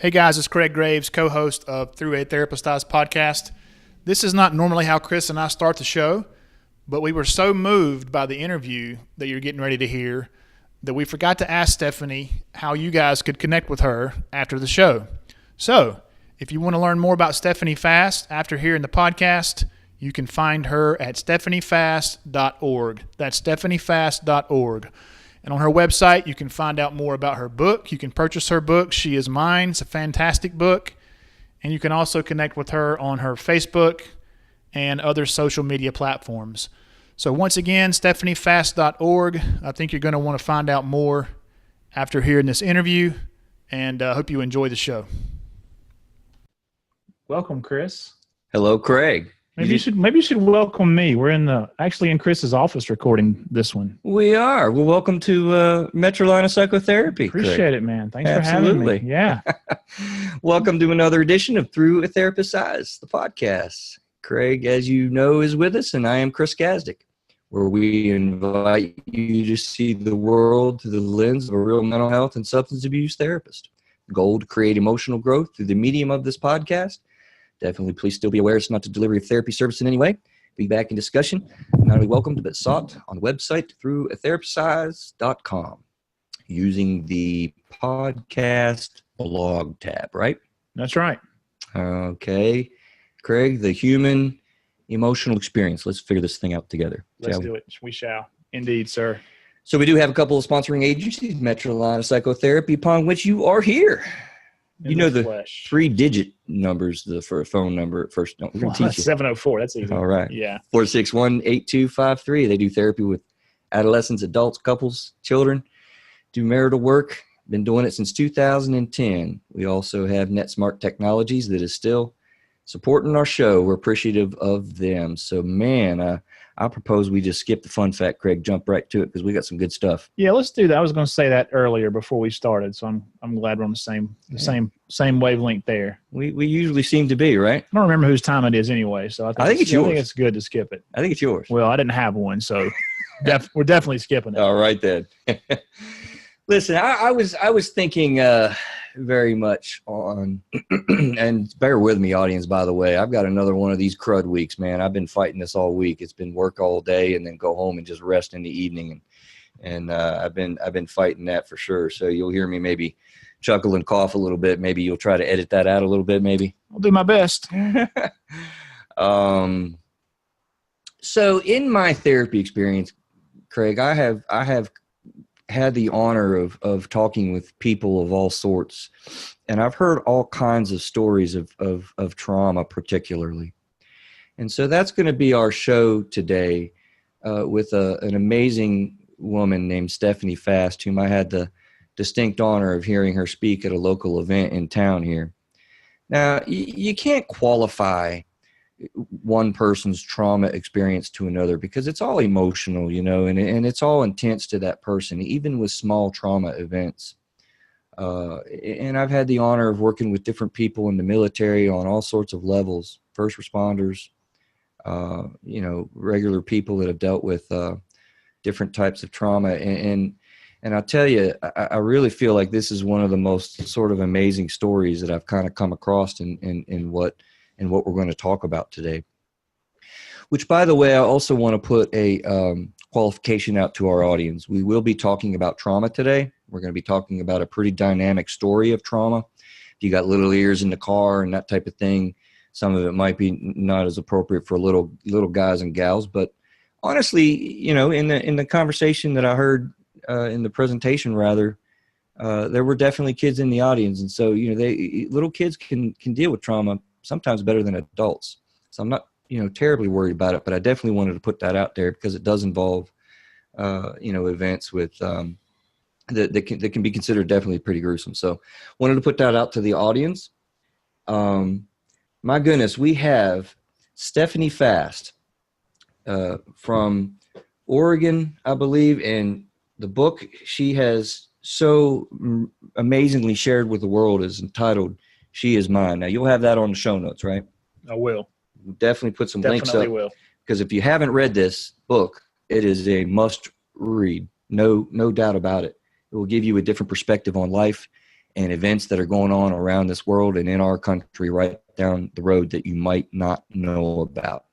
Hey guys, it's Craig Graves, co-host of Through a Therapist's Eyes podcast. This is not normally how Chris and I start the show, but we were so moved by the interview that you're getting ready to hear that we forgot to ask Stephanie how you guys could connect with her after the show. So, if you want to learn more about Stephanie Fast after hearing the podcast, you can find her at stephaniefast.org. That's stephaniefast.org. And on her website, you can find out more about her book. You can purchase her book, She Is Mine. It's a fantastic book. And you can also connect with her on her Facebook and other social media platforms. So once again, stephaniefast.org. I think you're going to want to find out more after hearing this interview, and I hope you enjoy the show. Welcome, Chris. Hello, Craig. Maybe you should welcome me. We're actually in Chris's office recording this one. We are. Well, welcome to Metroline of Psychotherapy. Appreciate Craig. it, man. Thanks for having me. Yeah. Welcome to another edition of Through a Therapist's Eyes, the podcast. Craig, as you know, is with us, and I am Chris Gazdick, where we invite you to see the world through the lens of a real mental health and substance abuse therapist. The goal to create emotional growth through the medium of this podcast. Definitely, please still be aware it's not the delivery of therapy service in any way. Be back in discussion. Not only welcomed, but sought on the website through therapist'seyes.com using the podcast blog tab, right? That's right. Okay. Craig, the human emotional experience. Let's figure this thing out together. Let's do it. We shall. Indeed, sir. So we do have a couple of sponsoring agencies, Metroline of Psychotherapy, upon which you are here. You know the flesh. 3-digit numbers for a phone number at first. No, we're going to teach you. 704. That's easy. All right. Yeah. 461-8253. They do therapy with adolescents, adults, couples, children. Do marital work. Been doing it since 2010. We also have NetSmart Technologies that is still supporting our show. We're appreciative of them. So, man, I propose we just skip the fun fact, Craig, jump right to it because we got some good stuff. Yeah, let's do that. I was going to say that earlier before we started, so I'm glad we're on the same wavelength there. We usually seem to be, right? I don't remember whose time it is anyway, so I think it's yours. I think it's good to skip it. I think it's yours. Well, I didn't have one, so we're definitely skipping it. All right then. Listen, I was thinking very much on, and bear with me, audience, by the way. I've got another one of these crud weeks, man. I've been fighting this all week. It's been work all day and then go home and just rest in the evening. And I've been fighting that for sure. So you'll hear me maybe chuckle and cough a little bit. Maybe you'll try to edit that out a little bit, maybe. I'll do my best. So in my therapy experience, Craig, I have had the honor of talking with people of all sorts, and I've heard all kinds of stories of trauma particularly. And so that's going to be our show today with an amazing woman named Stephanie Fast, whom I had the distinct honor of hearing her speak at a local event in town here. Now, you can't qualify one person's trauma experience to another because it's all emotional, and it's all intense to that person, even with small trauma events. And I've had the honor of working with different people in the military on all sorts of levels, first responders, regular people that have dealt with different types of trauma. And I'll tell you, I really feel like this is one of the most sort of amazing stories that I've kind of come across in what we're going to talk about today. Which, by the way, I also want to put a qualification out to our audience. We will be talking about trauma today. We're going to be talking about a pretty dynamic story of trauma. If you got little ears in the car and that type of thing, some of it might be not as appropriate for little guys and gals. But honestly, in the conversation that I heard in the presentation, rather, there were definitely kids in the audience, and so little kids can deal with trauma sometimes better than adults. So I'm not, terribly worried about it, but I definitely wanted to put that out there because it does involve, events with that can be considered definitely pretty gruesome. So wanted to put that out to the audience. My goodness, we have Stephanie Fast from Oregon, I believe, and the book she has so amazingly shared with the world is entitled She Is Mine. Now, you'll have that on the show notes, right? I will. We'll definitely put some links up. Definitely will. Because if you haven't read this book, it is a must read. No doubt about it. It will give you a different perspective on life and events that are going on around this world and in our country right down the road that you might not know about.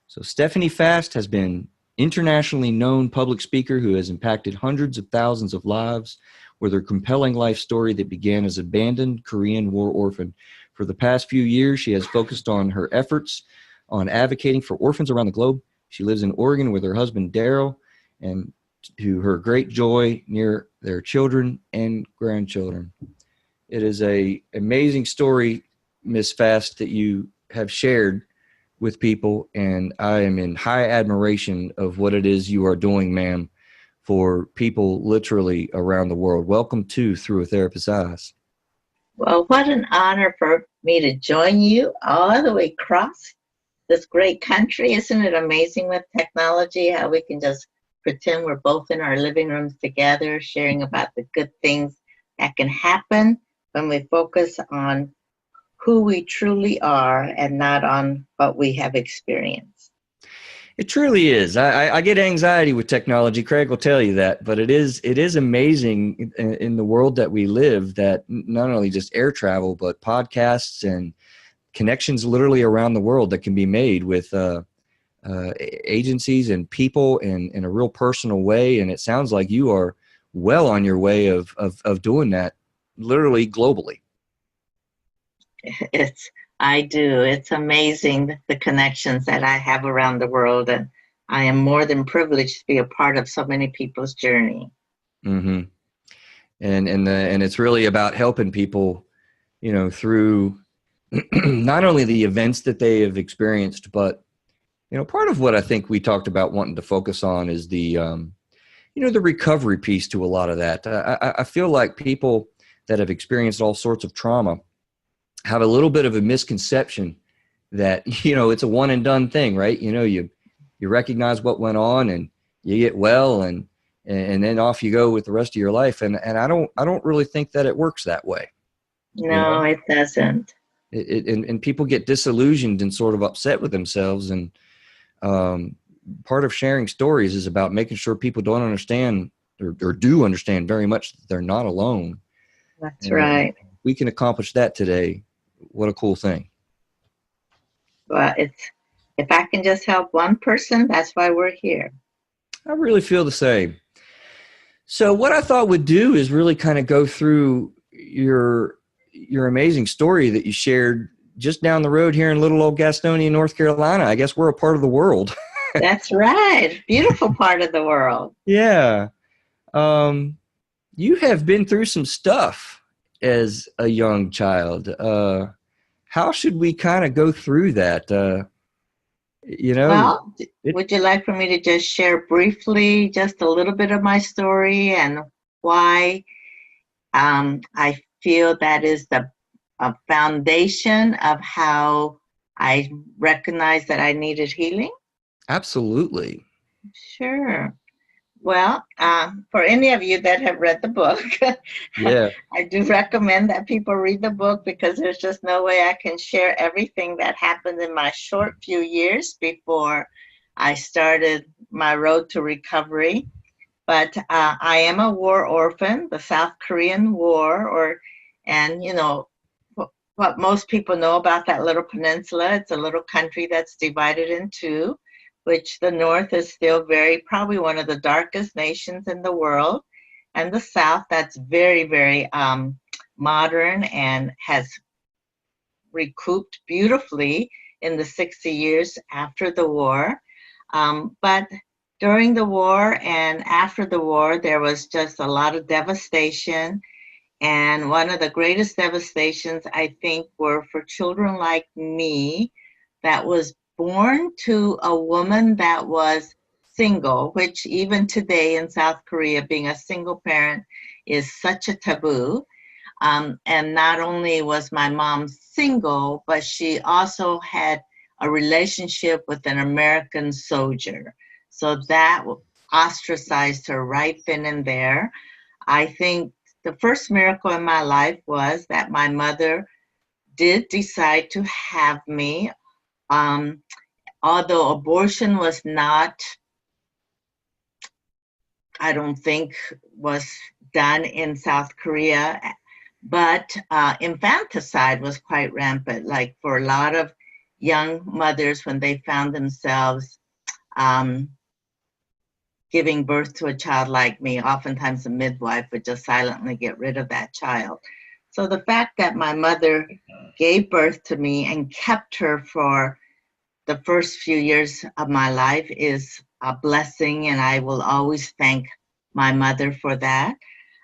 So Stephanie Fast has been internationally known public speaker who has impacted hundreds of thousands of lives with her compelling life story that began as abandoned Korean war orphan. For the past few years, she has focused on her efforts on advocating for orphans around the globe. She lives in Oregon with her husband, Daryl, and to her great joy near their children and grandchildren. It is an amazing story, Miss Fast, that you have shared with people, and I am in high admiration of what it is you are doing, ma'am, for people literally around the world. Welcome to Through a Therapist's Eyes. Well, what an honor for me to join you all the way across this great country. Isn't it amazing with technology how we can just pretend we're both in our living rooms together, sharing about the good things that can happen when we focus on who we truly are and not on what we have experienced. It truly is. I get anxiety with technology. Craig will tell you that, but it is amazing in the world that we live that not only just air travel, but podcasts and connections literally around the world that can be made with agencies and people in a real personal way. And it sounds like you are well on your way of doing that literally globally. I do. It's amazing the connections that I have around the world, and I am more than privileged to be a part of so many people's journey. Mm-hmm. And it's really about helping people, through not only the events that they have experienced, but part of what I think we talked about wanting to focus on is the the recovery piece to a lot of that. I feel like people that have experienced all sorts of trauma have a little bit of a misconception that, it's a one and done thing, right? You recognize what went on and you get well and then off you go with the rest of your life. And I don't really think that it works that way. No, it doesn't. And people get disillusioned and sort of upset with themselves. And part of sharing stories is about making sure people don't understand or do understand very much that they're not alone. That's right. We can accomplish that today. What a cool thing. Well, if I can just help one person, that's why we're here. I really feel the same. So what I thought we'd do is really kind of go through your amazing story that you shared just down the road here in little old Gastonia, North Carolina. I guess we're a part of the world. That's right. Beautiful part of the world. Yeah. You have been through some stuff as a young child. How should we kind of go through that? Well, would you like for me to just share briefly just a little bit of my story and why I feel that is the foundation of how I recognized that I needed healing? Absolutely. Sure. Well, for any of you that have read the book, yeah, I do recommend that people read the book because there's just no way I can share everything that happened in my short few years before I started my road to recovery. But I am a war orphan, the South Korean War, and what most people know about that little peninsula. It's a little country that's divided in two, which the North is still probably one of the darkest nations in the world, and the South that's very, very modern and has recouped beautifully in the 60 years after the war. But during the war and after the war, there was just a lot of devastation. And one of the greatest devastations, I think, were for children like me that was born to a woman that was single, which even today in South Korea, being a single parent is such a taboo. And not only was my mom single, but she also had a relationship with an American soldier. So that ostracized her right then and there. I think the first miracle in my life was that my mother did decide to have me. Although abortion was not, I don't think, was done in South Korea But infanticide was quite rampant. Like for a lot of young mothers, when they found themselves um, giving birth to a child like me, oftentimes a midwife would just silently get rid of that child. So the fact that my mother gave birth to me and kept her for the first few years of my life is a blessing, and I will always thank my mother for that.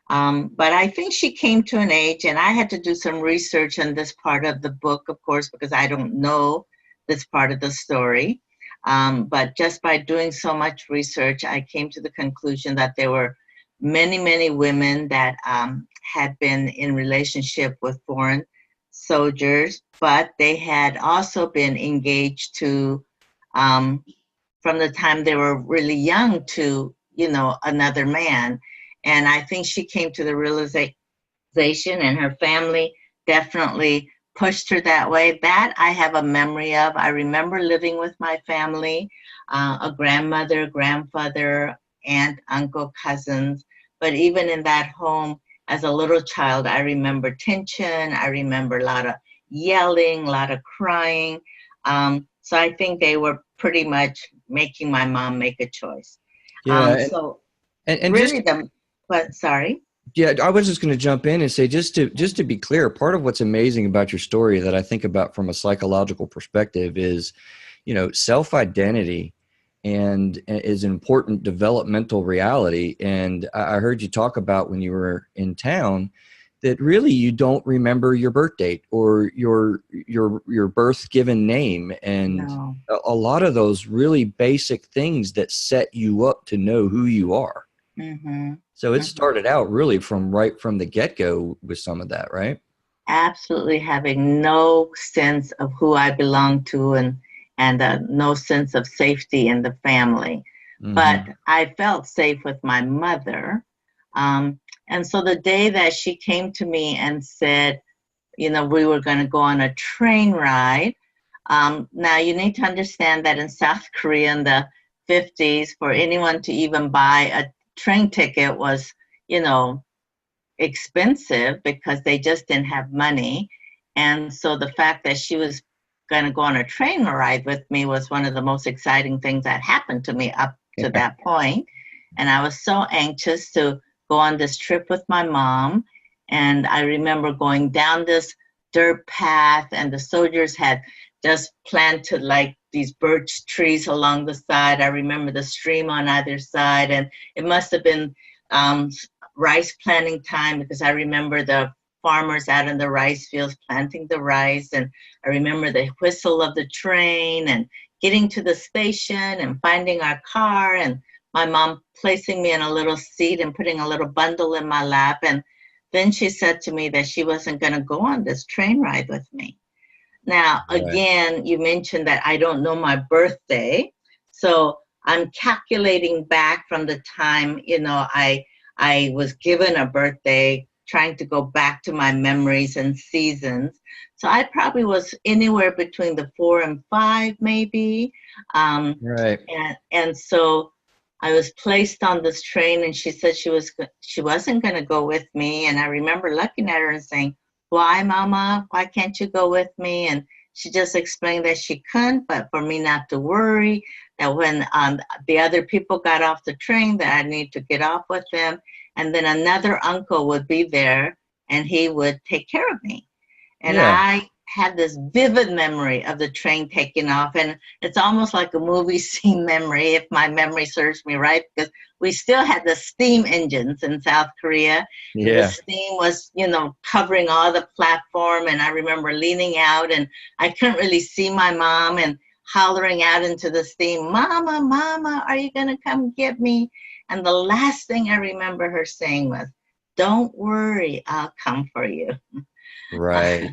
But I think she came to an age, and I had to do some research on this part of the book, of course, because I don't know this part of the story. But just by doing so much research, I came to the conclusion that there were many, many women that had been in relationship with foreign soldiers, but they had also been engaged to, from the time they were really young to, another man. And I think she came to the realization, and her family definitely pushed her that way. That I have a memory of. I remember living with my family, a grandmother, grandfather, aunt, uncle, cousins. But even in that home, as a little child, I remember tension. I remember a lot of yelling, a lot of crying. So I think they were pretty much making my mom make a choice. Yeah. So And really sorry. yeah, I was just going to jump in and say, just to be clear, part of what's amazing about your story that I think about from a psychological perspective is, self-identity and is an important developmental reality. And I heard you talk about when you were in town that really you don't remember your birth date or your birth given name, and No. a lot of those really basic things that set you up to know who you are. Mm-hmm. So it started out really right from the get-go with some of that, right? Absolutely having no sense of who I belong to, and no sense of safety in the family. But Mm-hmm. I felt safe with my mother. And so the day that she came to me and said, we were going to go on a train ride. Now you need to understand that in South Korea in the 50s, for anyone to even buy a train ticket was, expensive because they just didn't have money. And so the fact that she was going to go on a train ride with me was one of the most exciting things that happened to me up to that point. And I was so anxious to go on this trip with my mom. And I remember going down this dirt path, and the soldiers had just planted like these birch trees along the side. I remember the stream on either side, and it must have been rice planting time, because I remember the farmers out in the rice fields planting the rice. And I remember the whistle of the train and getting to the station and finding our car, and my mom placing me in a little seat and putting a little bundle in my lap. And then she said to me that she wasn't going to go on this train ride with me. Now, again, you mentioned that I don't know my birthday. So I'm calculating back from the time, I was given a birthday, trying to go back to my memories and seasons. So I probably was anywhere between the 4 and 5, maybe. Right. And so I was placed on this train, and she said she wasn't going to go with me. And I remember looking at her and saying, "Why, Mama? Why can't you go with me?" And she just explained that she couldn't, but for me not to worry, that when the other people got off the train, that I need to get off with them. And then another uncle would be there, and he would take care of me. And Yeah. I had this vivid memory of the train taking off. And it's almost like a movie scene memory, if my memory serves me right, because we still had the steam engines in South Korea. Yeah. The steam was, covering all the platform. And I remember leaning out, and I couldn't really see my mom, and hollering out into the steam, "Mama, Mama, are you going to come get me?" And the last thing I remember her saying was, "Don't worry, I'll come for you." Right.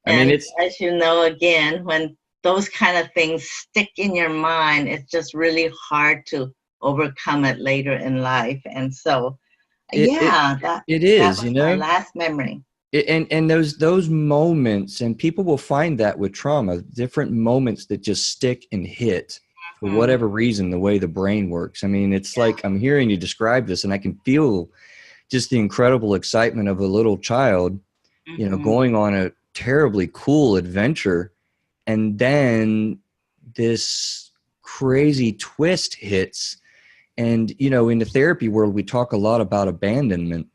I mean, And it's, as you know, again, when those kind of things stick in your mind, it's just really hard to overcome it later in life. And so, it, it, that it that is, was my last memory. and those moments, and people will find that with trauma, different moments that just stick and hit for whatever reason, the way the brain works. I mean, it's like I'm hearing you describe this, and I can feel just the incredible excitement of a little child you know, going on a terribly cool adventure, and then this crazy twist hits. And, you know, in the therapy world, we talk a lot about abandonment.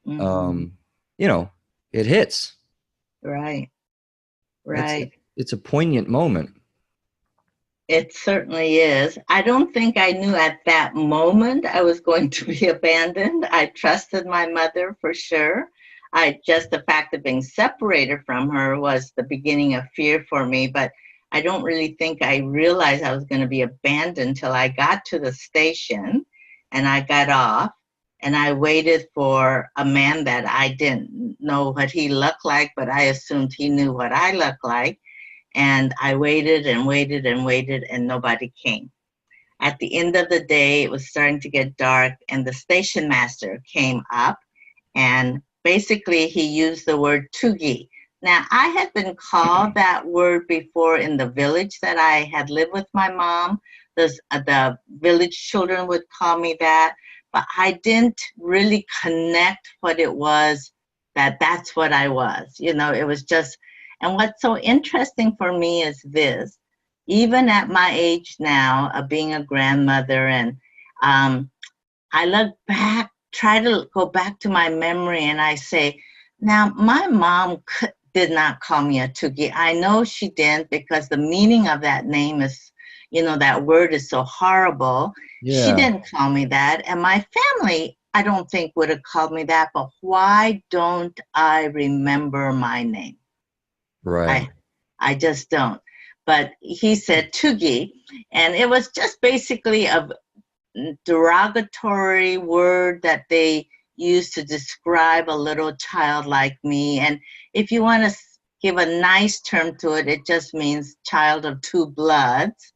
You know, it hits. Right. Right. It's a poignant moment. It certainly is. I don't think I knew at that moment I was going to be abandoned. I trusted my mother for sure. Just the fact of being separated from her was the beginning of fear for me, but I don't really think I realized I was going to be abandoned till I got to the station and I got off and I waited for a man that I didn't know what he looked like, but I assumed he knew what I looked like. And I waited and waited and waited, and nobody came. At the end of the day, it was starting to get dark, and the station master came up, and basically he used the word tugi. Now, I had been called that word before in the village that I had lived with my mom. The village children would call me that, but I didn't really connect what it was, that's what I was. You know, it was just. And what's so interesting for me is this, even at my age now of being a grandmother, and I look back, try to go back to my memory, and I say, now my mom did not call me a tugi. I know she didn't, because the meaning of that name is, you know, that word is so horrible. Yeah. She didn't call me that. And my family, I don't think would have called me that, but why don't I remember my name? Right. I just don't. But he said tugi, and it was just basically a derogatory word that they used to describe a little child like me. And if you want to give a nice term to it, it just means child of two bloods.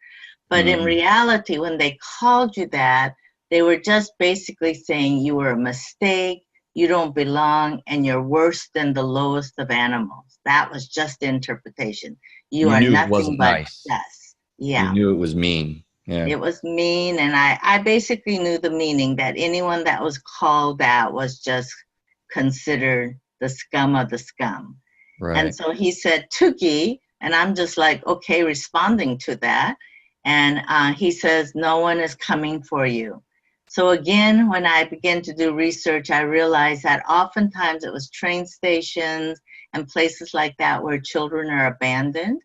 But in reality, when they called you that, they were just basically saying you were a mistake, you don't belong, and you're worse than the lowest of animals. That was just the interpretation. You are knew nothing it wasn't but nice. dust. Yeah. You knew it was mean. Yeah. It was mean, and I basically knew the meaning, that anyone that was called that was just considered the scum of the scum. Right. And so he said tugi, and I'm just like, okay, responding to that. And he says, no one is coming for you. So again, when I began to do research, I realized that oftentimes it was train stations and places like that where children are abandoned.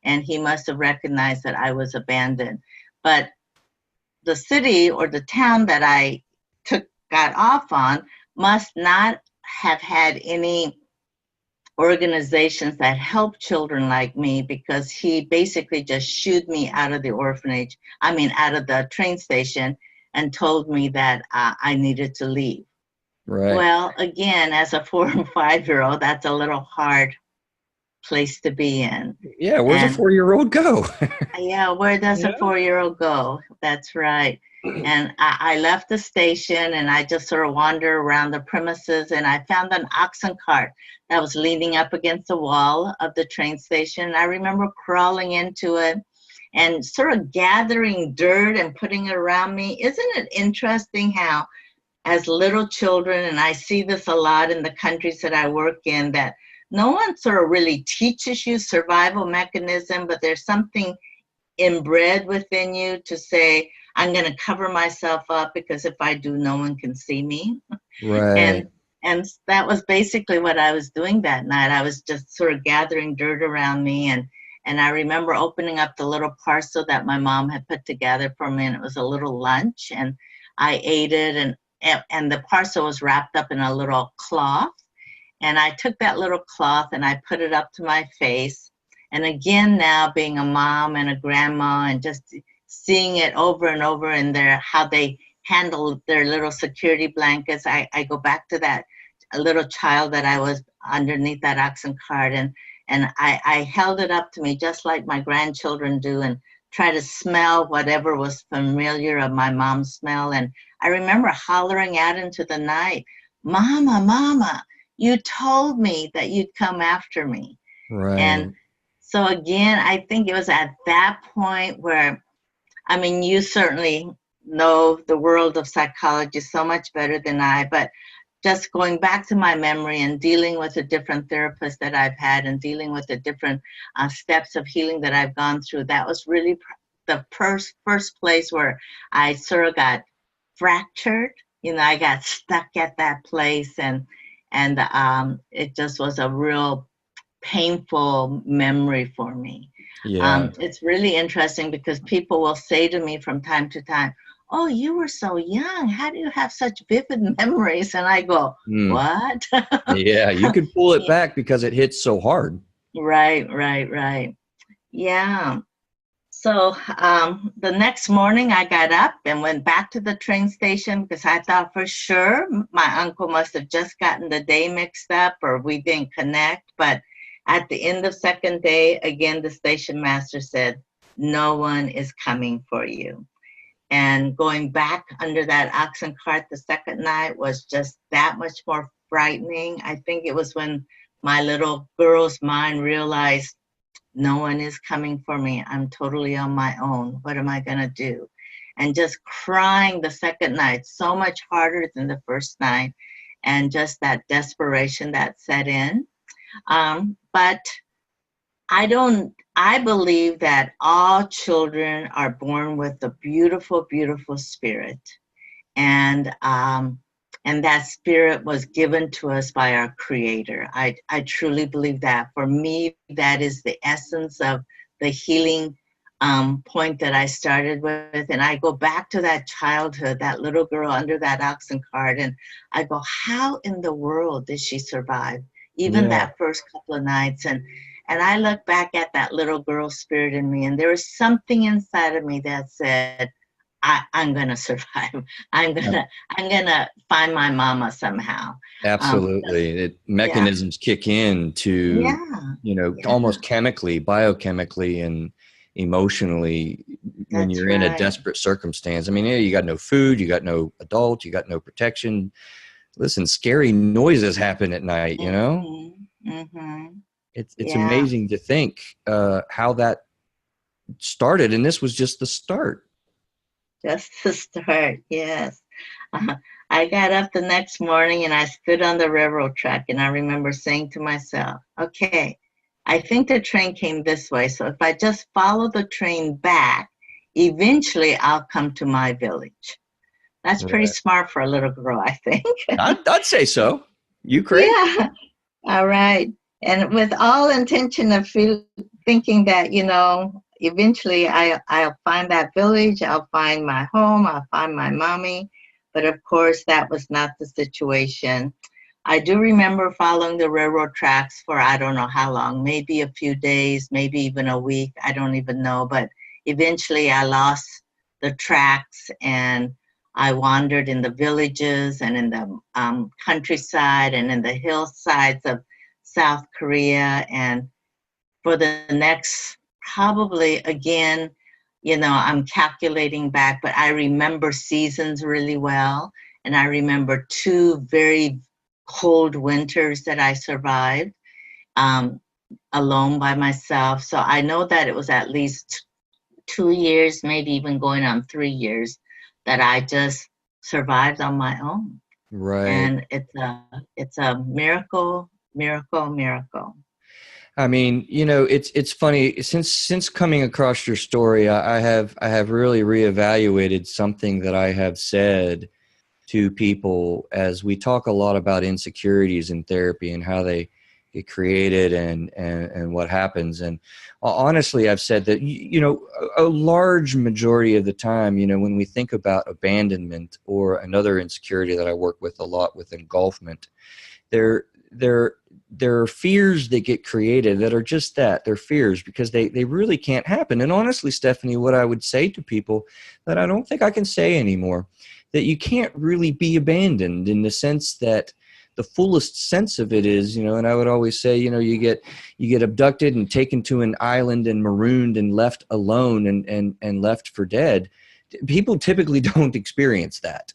And he must have recognized that I was abandoned. But the city or the town that I got off on must not have had any organizations that help children like me, because he basically just shooed me out of the orphanage, out of the train station, and told me that I needed to leave. Right. Well, again, as a 4 and 5-year-old, that's a little hard place to be in. Yeah, where's a 4-year-old go? Yeah, where does a 4-year-old go? That's right. And I left the station, and I just sort of wandered around the premises, and I found an oxen cart that was leaning up against the wall of the train station. I remember crawling into it and sort of gathering dirt and putting it around me. Isn't it interesting how, as little children, and I see this a lot in the countries that I work in, that no one sort of really teaches you survival mechanism, but there's something inbred within you to say, I'm going to cover myself up, because if I do, no one can see me. Right. And that was basically what I was doing that night. I was just sort of gathering dirt around me. And I remember opening up the little parcel that my mom had put together for me, and it was a little lunch, and I ate it, and the parcel was wrapped up in a little cloth. And I took that little cloth and I put it up to my face. And again, now being a mom and a grandma, and just seeing it over and over in how they handle their little security blankets, I go back to that little child that I was underneath that oxen cart, and I held it up to me just like my grandchildren do, and try to smell whatever was familiar of my mom's smell. And I remember hollering out into the night, "Mama, Mama, you told me that you'd come after me." Right. And so again, I think it was at that point where, you certainly know the world of psychology so much better than I, but just going back to my memory and dealing with the different therapists that I've had and dealing with the different steps of healing that I've gone through, that was really the first place where I sort of got fractured. You know, I got stuck at that place, and it just was a real painful memory for me. Yeah. It's really interesting because people will say to me from time to time, "Oh, you were so young. How do you have such vivid memories?" And I go, Mm. "What?" Yeah, you can pull it Yeah. back because it hits so hard. Right. Yeah. So the next morning, I got up and went back to the train station because I thought for sure my uncle must have just gotten the day mixed up or we didn't connect. But at the end of second day, again, the station master said, "No one is coming for you." And going back under that oxen cart the second night was just that much more frightening. I think it was when my little girl's mind realized no one is coming for me. I'm totally on my own. What am I going to do? And just crying the second night, so much harder than the first night, and just that desperation that set in. But I believe that all children are born with a beautiful, beautiful spirit. And, and that spirit was given to us by our creator. I truly believe that. For me, that is the essence of the healing point that I started with. And I go back to that childhood, that little girl under that oxen cart, and I go, how in the world did she survive? Even Yeah. that first couple of nights. And I look back at that little girl spirit in me, and there was something inside of me that said, I'm gonna survive. I'm gonna find my mama somehow. Absolutely. Yeah, Mechanisms kick in to, yeah, yeah. almost chemically, biochemically, and emotionally when That's you're in a right. desperate circumstance. I mean, yeah, you got no food, you got no adult, you got no protection. Listen, scary noises happen at night, you know? Mm-hmm. It's Yeah, amazing to think how that started, and this was just the start. just to start. Yes. Uh, I got up the next morning and I stood on the railroad track, and I remember saying to myself, "Okay, I think the train came this way, so if I just follow the train back, eventually I'll come to my village." That's pretty Right. smart for a little girl, I think. I'd say so. You crazy? Yeah. All right. And with all intention of thinking that, eventually I'll find that village, I'll find my home, I'll find my mommy. But of course, that was not the situation. I do remember following the railroad tracks for I don't know how long, maybe a few days, maybe even a week. I don't even know. But eventually I lost the tracks and I wandered in the villages and in the countryside and in the hillsides of South Korea. And for the next, probably again, I'm calculating back, but I remember seasons really well. And I remember two very cold winters that I survived um, alone by myself. So I know that it was at least 2 years, maybe even going on 3 years, that I just survived on my own. Right. And it's a miracle, miracle, miracle. I mean, it's funny since coming across your story, I have really reevaluated something that I have said to people as we talk a lot about insecurities in therapy and how they get created and what happens. And honestly, I've said that, a large majority of the time, when we think about abandonment or another insecurity that I work with a lot with engulfment, there, there, there are fears that get created that are just that. They're fears because they really can't happen. And honestly, Stephanie, what I would say to people that I don't think I can say anymore, that you can't really be abandoned in the sense that the fullest sense of it is, and I would always say, you get abducted and taken to an island and marooned and left alone and left for dead. People typically don't experience that.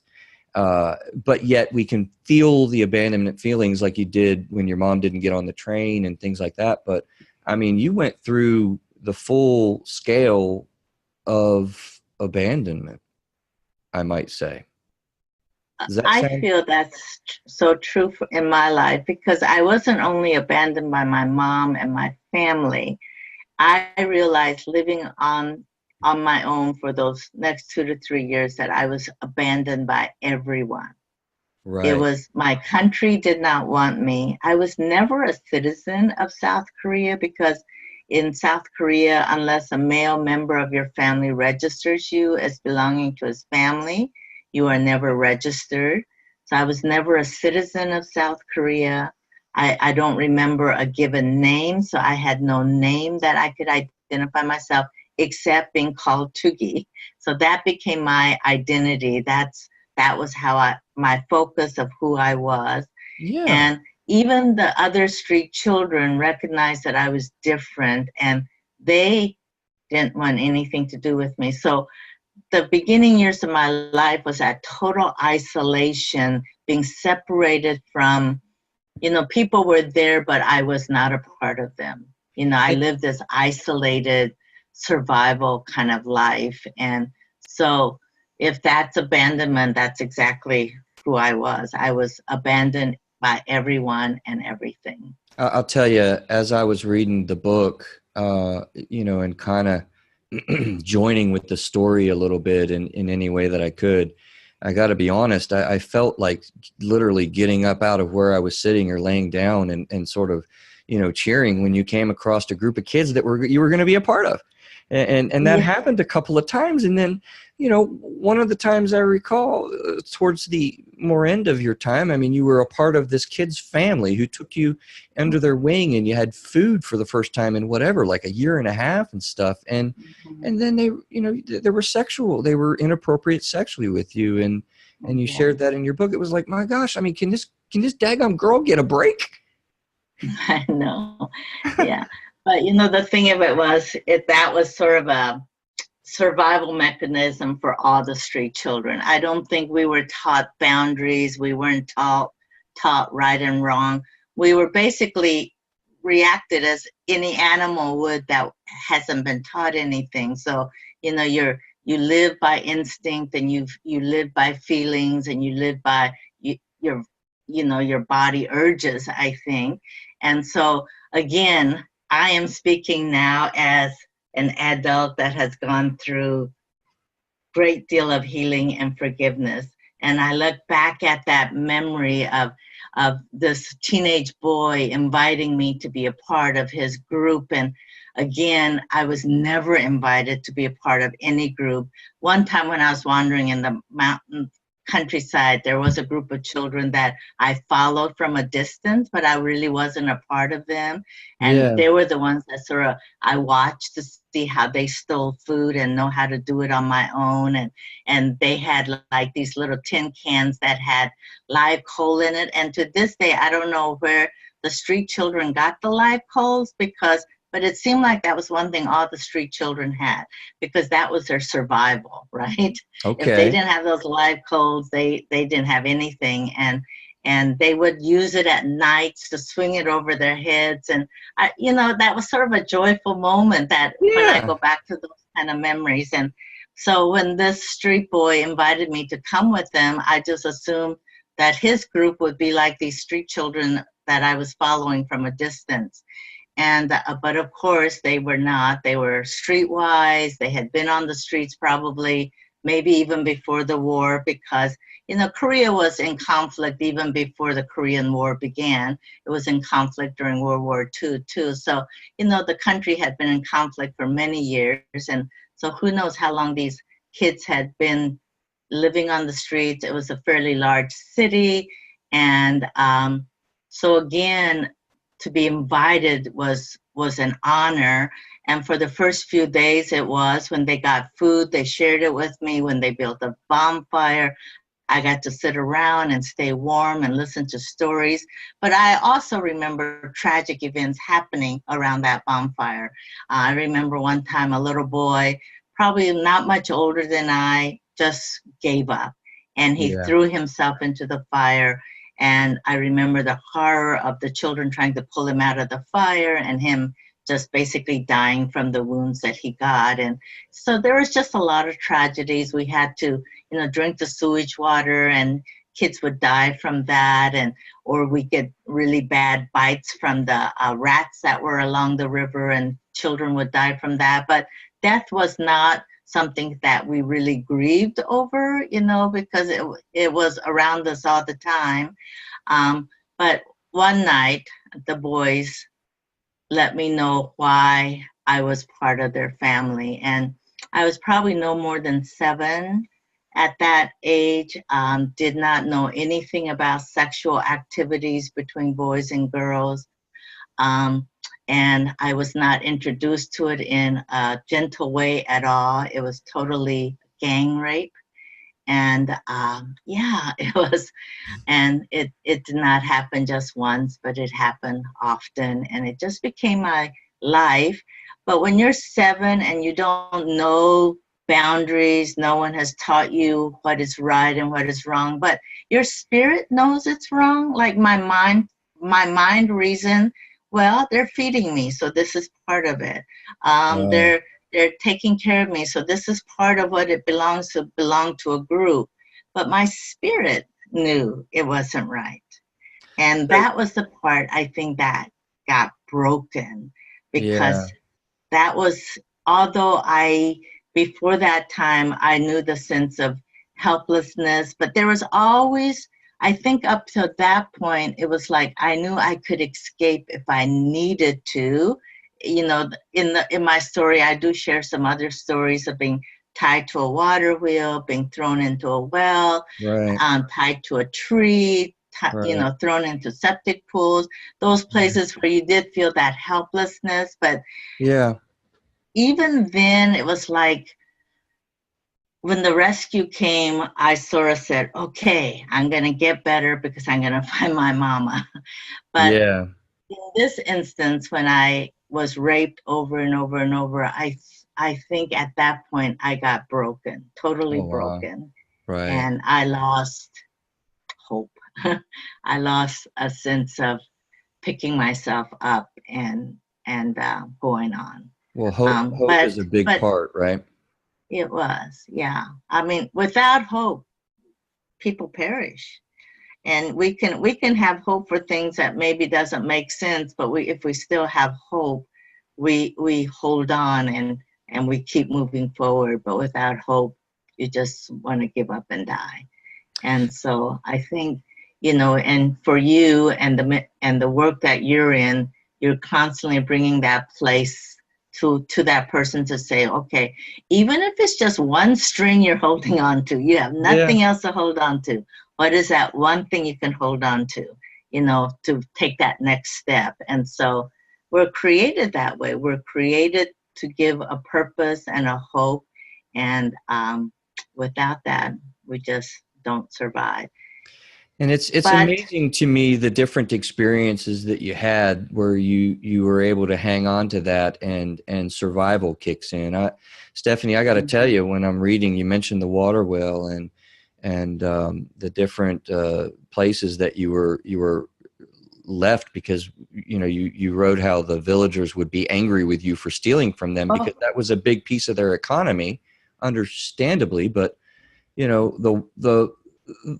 But yet we can feel the abandonment feelings like you did when your mom didn't get on the train and things like that. But I mean, you went through the full scale of abandonment, I might say. Does that I sound feel that's so true in my life because I wasn't only abandoned by my mom and my family. I realized living on my own for those next 2 to 3 years that I was abandoned by everyone. It right? was my country did not want me. I was never a citizen of South Korea because in South Korea, unless a male member of your family registers you as belonging to his family, you are never registered. So I was never a citizen of South Korea. I don't remember a given name, so I had no name that I could identify myself except being called Tugi. So that became my identity. That was how my focus of who I was. Yeah. And even the other street children recognized that I was different and they didn't want anything to do with me. So the beginning years of my life was at total isolation, being separated from, people were there, but I was not a part of them. I lived this isolated survival kind of life. And so if that's abandonment, that's exactly who I was. I was abandoned by everyone and everything. I'll tell you, as I was reading the book, and kind of joining with the story a little bit in any way that I could, I got to be honest, I felt like literally getting up out of where I was sitting or laying down and sort of, cheering when you came across a group of kids that you were going to be a part of. And that Yeah. happened a couple of times. And then, one of the times I recall towards the more end of your time, I mean, you were a part of this kid's family who took you under their wing and you had food for the first time in whatever, like a year and a half and stuff. And then they were inappropriate sexually with you. And you shared that in your book. It was like, my gosh, I mean, can this daggone girl get a break? I know. Yeah. But the thing of it was, that was sort of a survival mechanism for all the street children. I don't think we were taught boundaries. We weren't taught right and wrong. We were basically reacted as any animal would that hasn't been taught anything. So, you live by instinct and you live by feelings and you live by your body urges, I think. And so again, I am speaking now as an adult that has gone through great deal of healing and forgiveness. And I look back at that memory of this teenage boy inviting me to be a part of his group. And again, I was never invited to be a part of any group. One time when I was wandering in the mountain countryside, there was a group of children that I followed from a distance, but I really wasn't a part of them. And they were the ones that I watched to see how they stole food and know how to do it on my own. And they had like these little tin cans that had live coal in it. And to this day, I don't know where the street children got the live coals but it seemed like that was one thing all the street children had, because that was their survival, right? Okay. If they didn't have those live coals, they didn't have anything. And they would use it at nights to swing it over their heads. And that was sort of a joyful moment that when I go back to those kind of memories. And so when this street boy invited me to come with them, I just assumed that his group would be like these street children that I was following from a distance. And but of course they were not. They were streetwise. They had been on the streets probably maybe even before the war, because Korea was in conflict even before the Korean War began. It was in conflict during World War II too. So the country had been in conflict for many years, and so who knows how long these kids had been living on the streets. It was a fairly large city, and so again, to be invited was an honor. And for the first few days it was. When they got food, they shared it with me. When they built a bonfire, I got to sit around and stay warm and listen to stories. But I also remember tragic events happening around that bonfire. I remember one time a little boy, probably not much older than I, just gave up. And he threw himself into the fire. And I remember the horror of the children trying to pull him out of the fire and him just basically dying from the wounds that he got. And so there was just a lot of tragedies. We had to, drink the sewage water and kids would die from that, or we get really bad bites from the rats that were along the river, and children would die from that. But death was not something that we really grieved over, because it was around us all the time. But one night, the boys let me know why I was part of their family. And I was probably no more than 7 at that age, did not know anything about sexual activities between boys and girls. And I was not introduced to it in a gentle way at all. It was totally gang rape. And yeah, it was, and it did not happen just once, but it happened often, and it just became my life. But when you're 7 and you don't know boundaries, no one has taught you what is right and what is wrong, but your spirit knows it's wrong. Like my mind reason, well, they're feeding me, so this is part of it. They're taking care of me, so this is part of what it belongs to, belong to a group. But my spirit knew it wasn't right. And that was the part I think that got broken, because that was, although before that time, I knew the sense of helplessness, but there was always, I think up to that point, it was like I knew I could escape if I needed to. In my story, I do share some other stories of being tied to a water wheel, being thrown into a well, tied to a tree, thrown into septic pools, those places where you did feel that helplessness. But even then, it was like when the rescue came, I sort of said, okay, I'm going to get better because I'm going to find my mama. But in this instance, when I was raped over and over and over, I think at that point I got broken, totally broken. Right. And I lost hope. I lost a sense of picking myself up and going on. Well, hope is a big part, right? It was, yeah. I mean, without hope, people perish. And we can have hope for things that maybe doesn't make sense, but if we still have hope, we hold on and we keep moving forward. But without hope, you just want to give up and die. And so I think, and for you and the work that you're in, you're constantly bringing that place to that person to say, okay, even if it's just one string you're holding on to, you have nothing else to hold on to. What is that one thing you can hold on to, to take that next step? And so we're created that way. We're created to give a purpose and a hope. And without that, we just don't survive. And it's amazing to me, the different experiences that you had where you were able to hang on to that and survival kicks in. Stephanie, I got to tell you, when I'm reading, you mentioned the water well and the different places that you were left because you wrote how the villagers would be angry with you for stealing from them because that was a big piece of their economy, understandably. But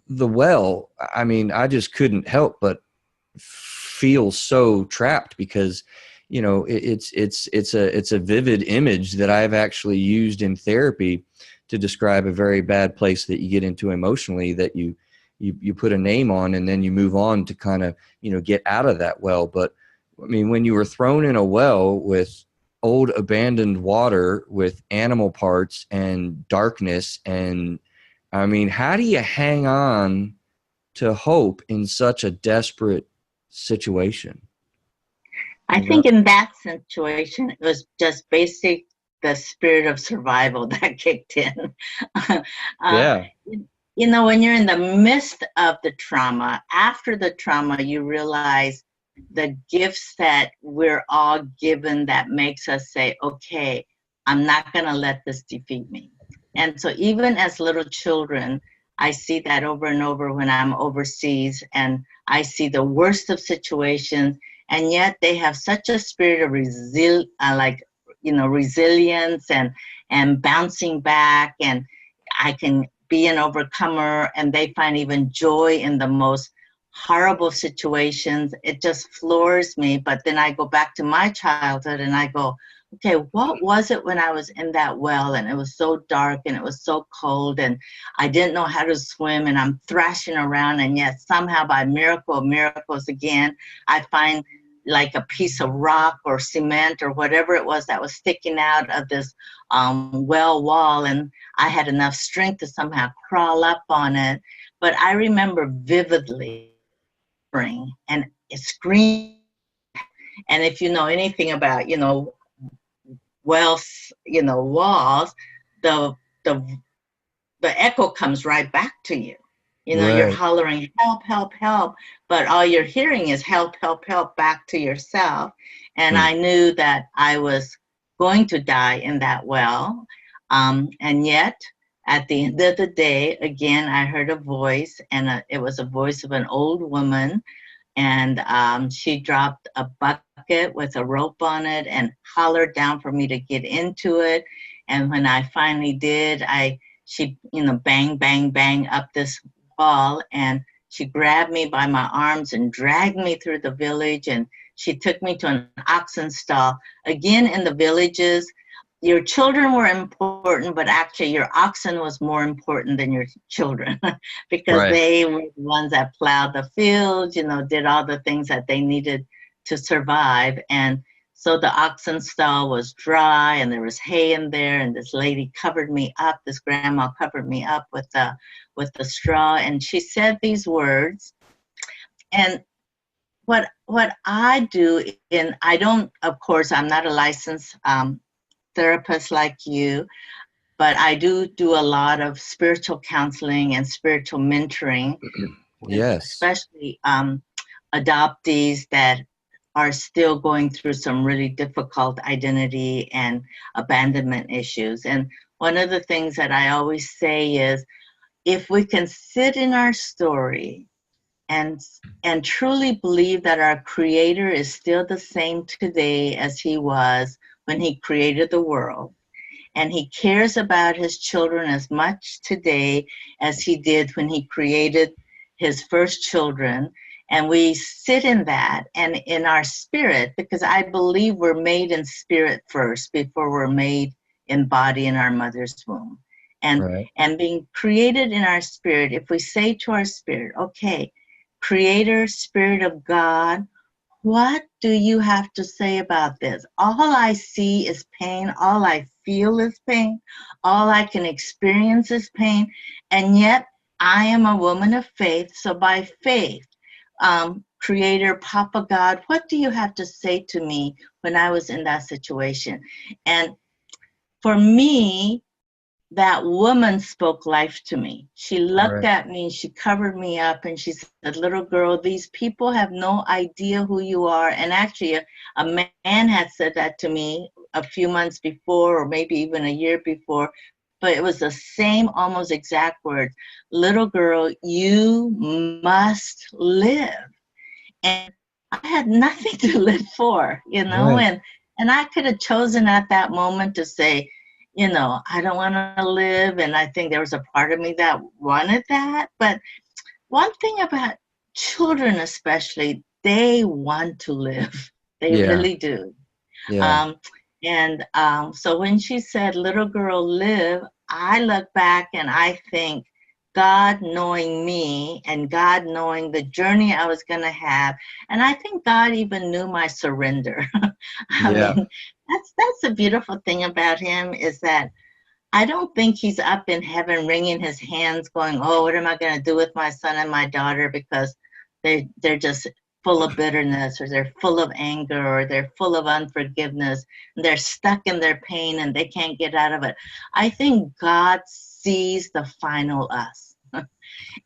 the well, I mean, I just couldn't help but feel so trapped because it's a vivid image that I've actually used in therapy to describe a very bad place that you get into emotionally, that you put a name on and then you move on to kind of get out of that well. But I mean, when you were thrown in a well with old abandoned water with animal parts and darkness, and I mean, how do you hang on to hope in such a desperate situation? I think in that situation, it was just the spirit of survival that kicked in. When you're in the midst of the trauma, after the trauma, you realize the gifts that we're all given that makes us say, okay, I'm not going to let this defeat me. And so even as little children, I see that over and over when I'm overseas, and I see the worst of situations, and yet they have such a spirit of resilience and bouncing back. And I can be an overcomer and they find even joy in the most horrible situations. It just floors me. But then I go back to my childhood and I go, okay, what was it when I was in that well and it was so dark and it was so cold and I didn't know how to swim and I'm thrashing around, and yet somehow by miracles again, I find like a piece of rock or cement or whatever it was that was sticking out of this well wall, and I had enough strength to somehow crawl up on it. But I remember vividly and screaming. And if you know anything about, wells, walls, the the the echo comes right back to you. You're Right. hollering, help, help, help, but all you're hearing is help, help, help back to yourself. And Hmm. I knew that I was going to die in that well. And yet, at the end of the day, again, I heard a voice, and it was a voice of an old woman. And she dropped a bucket with a rope on it and hollered down for me to get into it. And when I finally did, she bang, bang, bang up this wall, and she grabbed me by my arms and dragged me through the village, and she took me to an oxen stall. Again, in the villages, your children were important, but actually your oxen was more important than your children because Right. they were the ones that plowed the fields, did all the things that they needed to survive. And so the oxen stall was dry and there was hay in there, and this lady covered me up, this grandma covered me up with the straw, and she said these words. And what I do, and I don't, of course, I'm not a licensed therapist like you, but I do a lot of spiritual counseling and spiritual mentoring with Yes. especially adoptees that are still going through some really difficult identity and abandonment issues. And one of the things that I always say is, if we can sit in our story and truly believe that our creator is still the same today as he was when he created the world, and he cares about his children as much today as he did when he created his first children. And we sit in that and in our spirit, because I believe we're made in spirit first before we're made in body in our mother's womb. And Right. being created in our spirit, if we say to our spirit, okay, Creator, Spirit of God, what do you have to say about this? All I see is pain. All I feel is pain. All I can experience is pain. And yet I am a woman of faith. So by faith, Creator, Papa God, what do you have to say to me when I was in that situation? And for me, that woman spoke life to me. She looked Right. at me, she covered me up, and she said, little girl, these people have no idea who you are. And actually, a man had said that to me a few months before, or maybe even a year before, but it was the same almost exact words. Little girl, you must live. And I had nothing to live for, Right. and I could have chosen at that moment to say, I don't want to live. And I think there was a part of me that wanted that. But one thing about children, especially, they want to live. They Yeah. really do. Yeah. Um, so when she said, little girl, live, I look back and I think, God knowing me and God knowing the journey I was going to have. And I think God even knew my surrender. I Yeah. mean, that's the beautiful thing about him, is that I don't think he's up in heaven wringing his hands going, oh, what am I going to do with my son and my daughter, because they're just full of bitterness, or they're full of anger, or they're full of unforgiveness, and they're stuck in their pain and they can't get out of it. I think God sees the final us.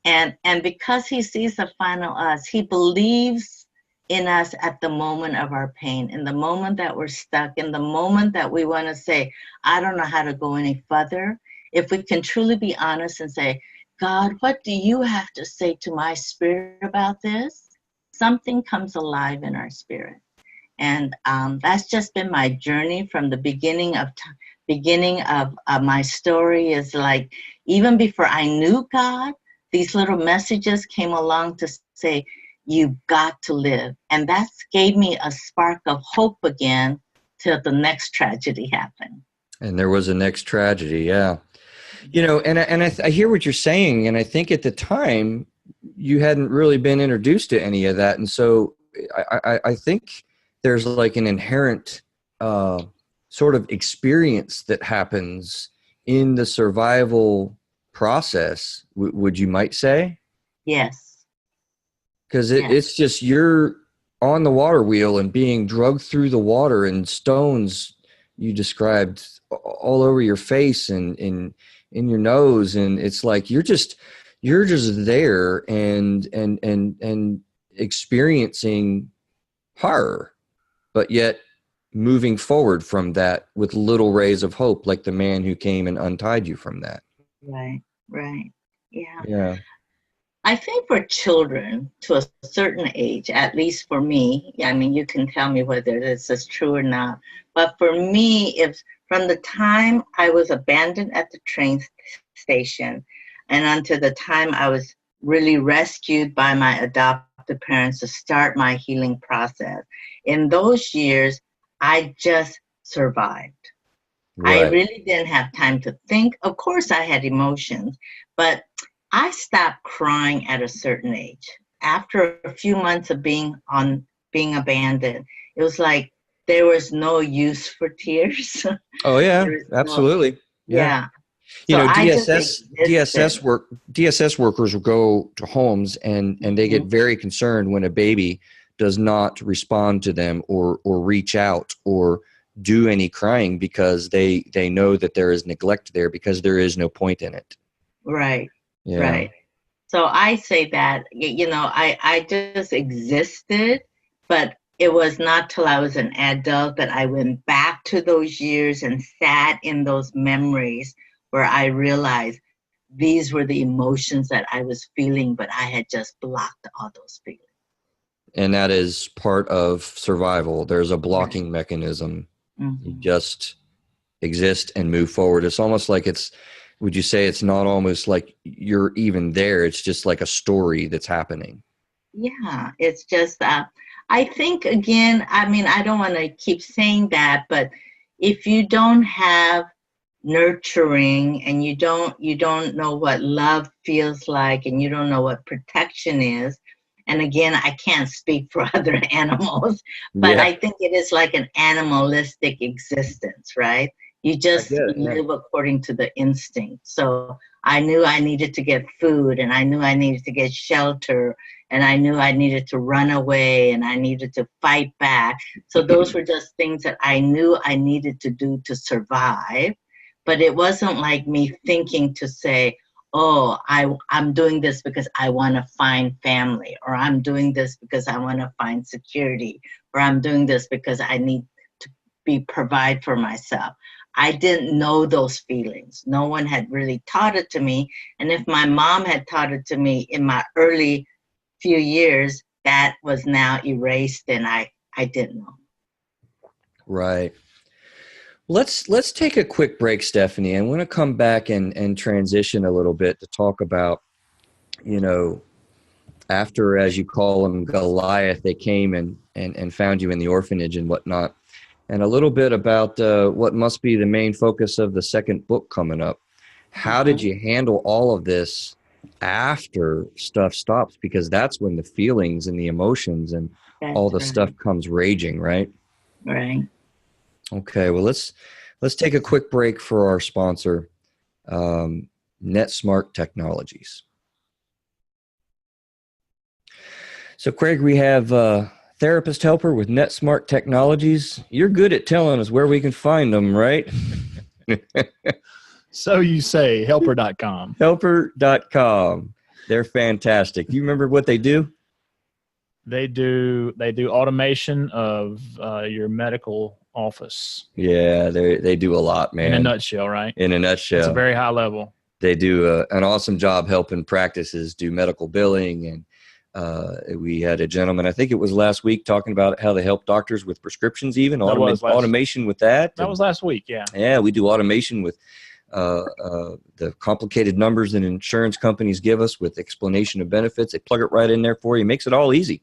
And because he sees the final us, he believes in us at the moment of our pain, in the moment that we're stuck, in the moment that we want to say, I don't know how to go any further. If we can truly be honest and say, God, what do you have to say to my spirit about this? Something comes alive in our spirit. And that's just been my journey from the beginning of time. beginning of my story is like, even before I knew God, these little messages came along to say, you've got to live. And that gave me a spark of hope again till the next tragedy happened. And there was a next tragedy. Yeah. You know, and I hear what you're saying. And I think at the time you hadn't really been introduced to any of that. And so I think there's like an inherent sort of experience that happens in the survival process, would you might say? Yes. Because it's just you're on the water wheel and being drugged through the water, and stones you described all over your face and in your nose, and it's like you're just there and experiencing horror, but yet moving forward from that with little rays of hope, like the man who came and untied you from that. Right. Yeah. Yeah. I think for children to a certain age, at least for me, I mean, you can tell me whether this is true or not, but for me, if from the time I was abandoned at the train station and until the time I was really rescued by my adoptive parents to start my healing process, in those years, I just survived. Right. I really didn't have time to think. Of course, I had emotions, but I stopped crying at a certain age. After a few months of being abandoned, it was like there was no use for tears. Oh yeah, absolutely. Yeah. You know, DSS workers will go to homes and they get very concerned when a baby does not respond to them or reach out or do any crying, because they know that there is neglect there because there is no point in it. Right. Yeah. Right. So I say that, you know, I just existed, but it was not till I was an adult that I went back to those years and sat in those memories where I realized these were the emotions that I was feeling, but I had just blocked all those feelings. And that is part of survival. There's a blocking mechanism. Mm-hmm. You just exist and move forward. It's almost like would you say it's not almost like you're even there? It's just like a story that's happening. Yeah, it's just, I think, again, I mean, I don't want to keep saying that, but if you don't have nurturing and you don't know what love feels like and you don't know what protection is, and again, I can't speak for other animals, but I think it is like an animalistic existence, right? You just live according to the instinct. So I knew I needed to get food, and I knew I needed to get shelter, and I knew I needed to run away, and I needed to fight back. So those were just things that I knew I needed to do to survive. But it wasn't like me thinking to say, oh, I'm doing this because I want to find family, or I'm doing this because I want to find security, or I'm doing this because I need to provide for myself. I didn't know those feelings. No one had really taught it to me. And if my mom had taught it to me in my early few years, that was now erased, and I didn't know. Right. Let's take a quick break, Stephanie. I want to come back and transition a little bit to talk about, you know, after, as you call them, Goliath, they came and found you in the orphanage and whatnot, and a little bit about what must be the main focus of the second book coming up. How did you handle all of this after stuff stops? Because that's when the feelings and the emotions and all the stuff comes raging, right? Right. Okay, well, let's take a quick break for our sponsor, NetSmart Technologies. So, Craig, we have a therapist helper with NetSmart Technologies. You're good at telling us where we can find them, right? So you say, helper.com. Helper.com. They're fantastic. Do you remember what they do? They do automation of your medical office. Yeah, they do a lot, man. In a nutshell, right? In a nutshell. It's a very high level. They do an awesome job helping practices do medical billing and We had a gentleman, I think it was last week, talking about how they help doctors with prescriptions, even automation with that. That was last week, yeah. Yeah, we do automation with the complicated numbers that insurance companies give us with explanation of benefits. They plug it right in there for you. Makes it all easy.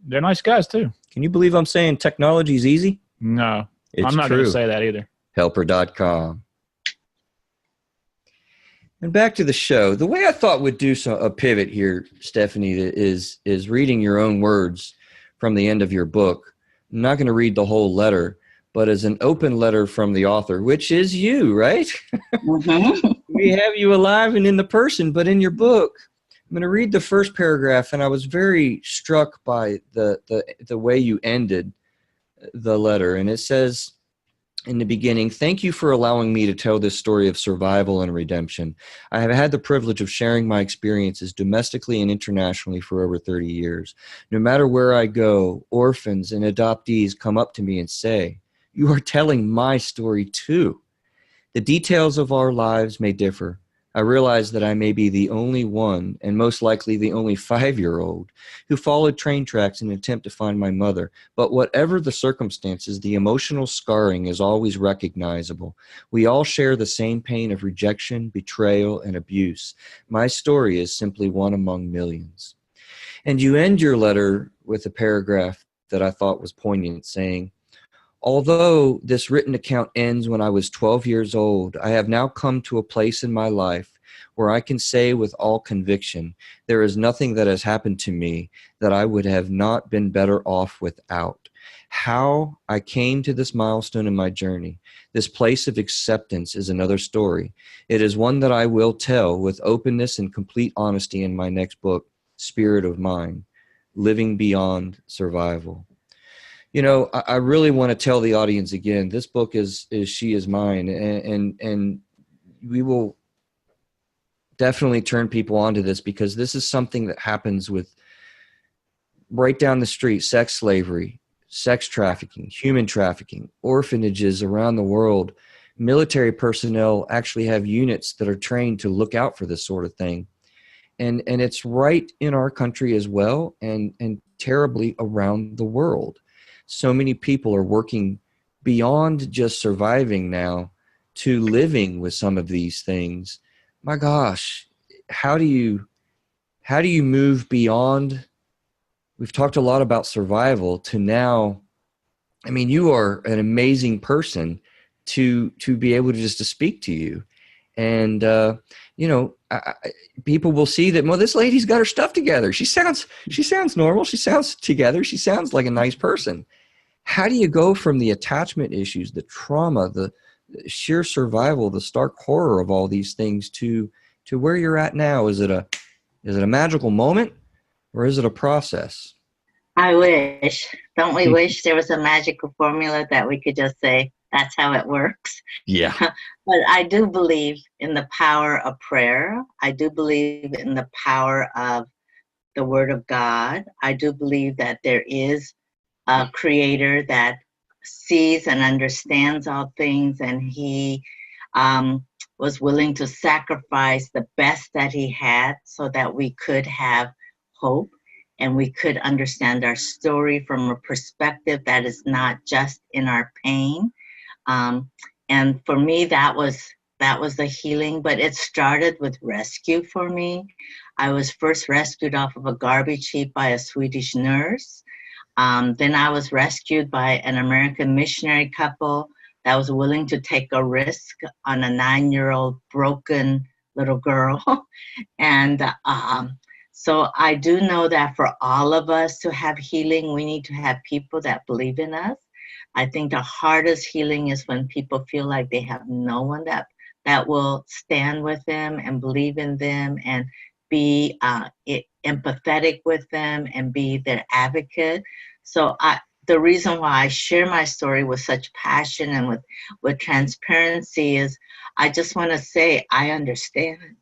They're nice guys, too. Can you believe I'm saying technology is easy? No, It's I'm not going true. to say that either. Helper.com. And back to the show. The way I thought would do a pivot here, Stephanie, is reading your own words from the end of your book. I'm not going to read the whole letter, but as an open letter from the author, which is you, right? Mm-hmm. We have you alive and in the person, but in your book, I'm going to read the first paragraph, and I was very struck by the way you ended the letter. And it says, in the beginning, thank you for allowing me to tell this story of survival and redemption. I have had the privilege of sharing my experiences domestically and internationally for over 30 years. No matter where I go, orphans and adoptees come up to me and say, "You are telling my story too." The details of our lives may differ. I realize that I may be the only one, and most likely the only 5-year-old, who followed train tracks in an attempt to find my mother. But whatever the circumstances, the emotional scarring is always recognizable. We all share the same pain of rejection, betrayal, and abuse. My story is simply one among millions. And you end your letter with a paragraph that I thought was poignant, saying, although this written account ends when I was 12 years old, I have now come to a place in my life where I can say with all conviction, there is nothing that has happened to me that I would have not been better off without. How I came to this milestone in my journey, this place of acceptance, is another story. It is one that I will tell with openness and complete honesty in my next book, Spirit of Mine, Living Beyond Survival. You know, I really want to tell the audience again, this book is She Is Mine, and we will definitely turn people onto this, because this is something that happens with right down the street: sex slavery, sex trafficking, human trafficking, orphanages around the world. Military personnel actually have units that are trained to look out for this sort of thing. And it's right in our country as well, and terribly around the world. So many people are working beyond just surviving now to living with some of these things. My gosh, how do you move beyond? We've talked a lot about survival to now. I mean, you are an amazing person to be able to just to speak to you. And, people will see that, well, this lady's got her stuff together. She sounds normal. She sounds together. She sounds like a nice person. How do you go from the attachment issues, the trauma, the sheer survival, the stark horror of all these things to where you're at now? Is it a magical moment, or is it a process? I wish. Don't we wish there was a magical formula that we could just say, that's how it works? Yeah. But I do believe in the power of prayer. I do believe in the power of the Word of God. I do believe that there is a Creator that sees and understands all things, and He was willing to sacrifice the best that He had so that we could have hope and we could understand our story from a perspective that is not just in our pain. And for me, that was the healing, but it started with rescue for me. I was first rescued off of a garbage heap by a Swedish nurse. Then I was rescued by an American missionary couple that was willing to take a risk on a 9-year-old broken little girl. And so I do know that for all of us to have healing, we need to have people that believe in us. I think the hardest healing is when people feel like they have no one that will stand with them and believe in them and be empathetic with them and be their advocate. So the reason why I share my story with such passion and with transparency is I just want to say I understand.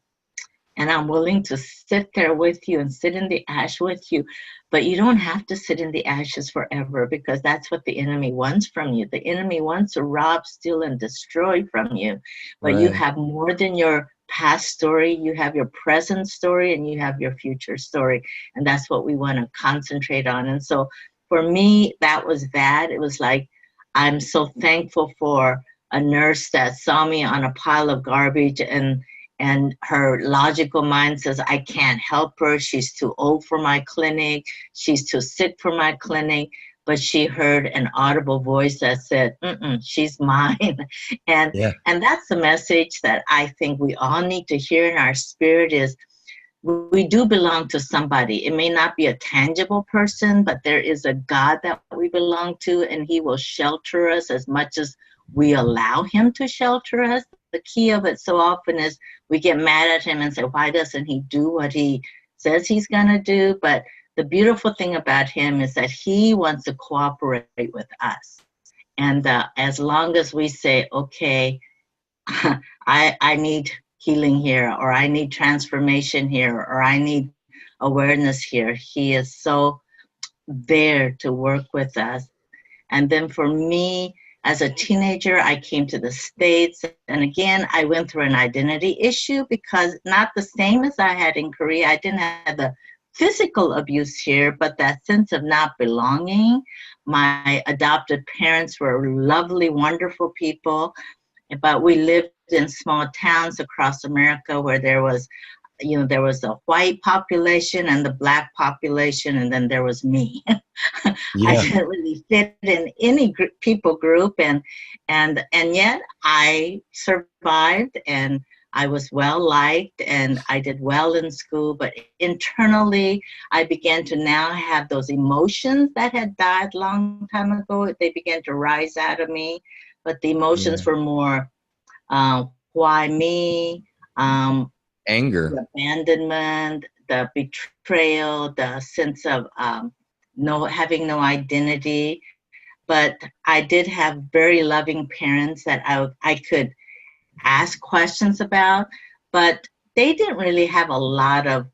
And I'm willing to sit there with you and sit in the ash with you. But you don't have to sit in the ashes forever, because that's what the enemy wants from you. The enemy wants to rob, steal, and destroy from you. But you have more than your past story, you have your present story, and you have your future story. And that's what we want to concentrate on. And so for me, that was that. It was like, I'm so thankful for a nurse that saw me on a pile of garbage, and her logical mind says, I can't help her. She's too old for my clinic. She's too sick for my clinic. But she heard an audible voice that said, she's mine. and Yeah. and that's the message that I think we all need to hear in our spirit is, we do belong to somebody. It may not be a tangible person, but there is a God that we belong to, and he will shelter us as much as we allow him to shelter us. The key of it so often is we get mad at him and say, why doesn't he do what he says he's going to do? But the beautiful thing about him is that he wants to cooperate with us. And as long as we say, okay, I need healing here, or I need transformation here, or I need awareness here, he is so there to work with us. And then for me, as a teenager, I came to the States. And again, I went through an identity issue, because not the same as I had in Korea. I didn't have the physical abuse here, but that sense of not belonging. My adopted parents were lovely, wonderful people, but we lived in small towns across America where there was a white population and the Black population, and then there was me. I didn't really fit in any people group, and yet I survived, and I was well liked, and I did well in school. But internally, I began to now have those emotions that had died long time ago. They began to rise out of me, but the emotions were more, why me? Anger, The abandonment, the betrayal, the sense of having no identity. But I did have very loving parents that I could ask questions about, but they didn't really have a lot of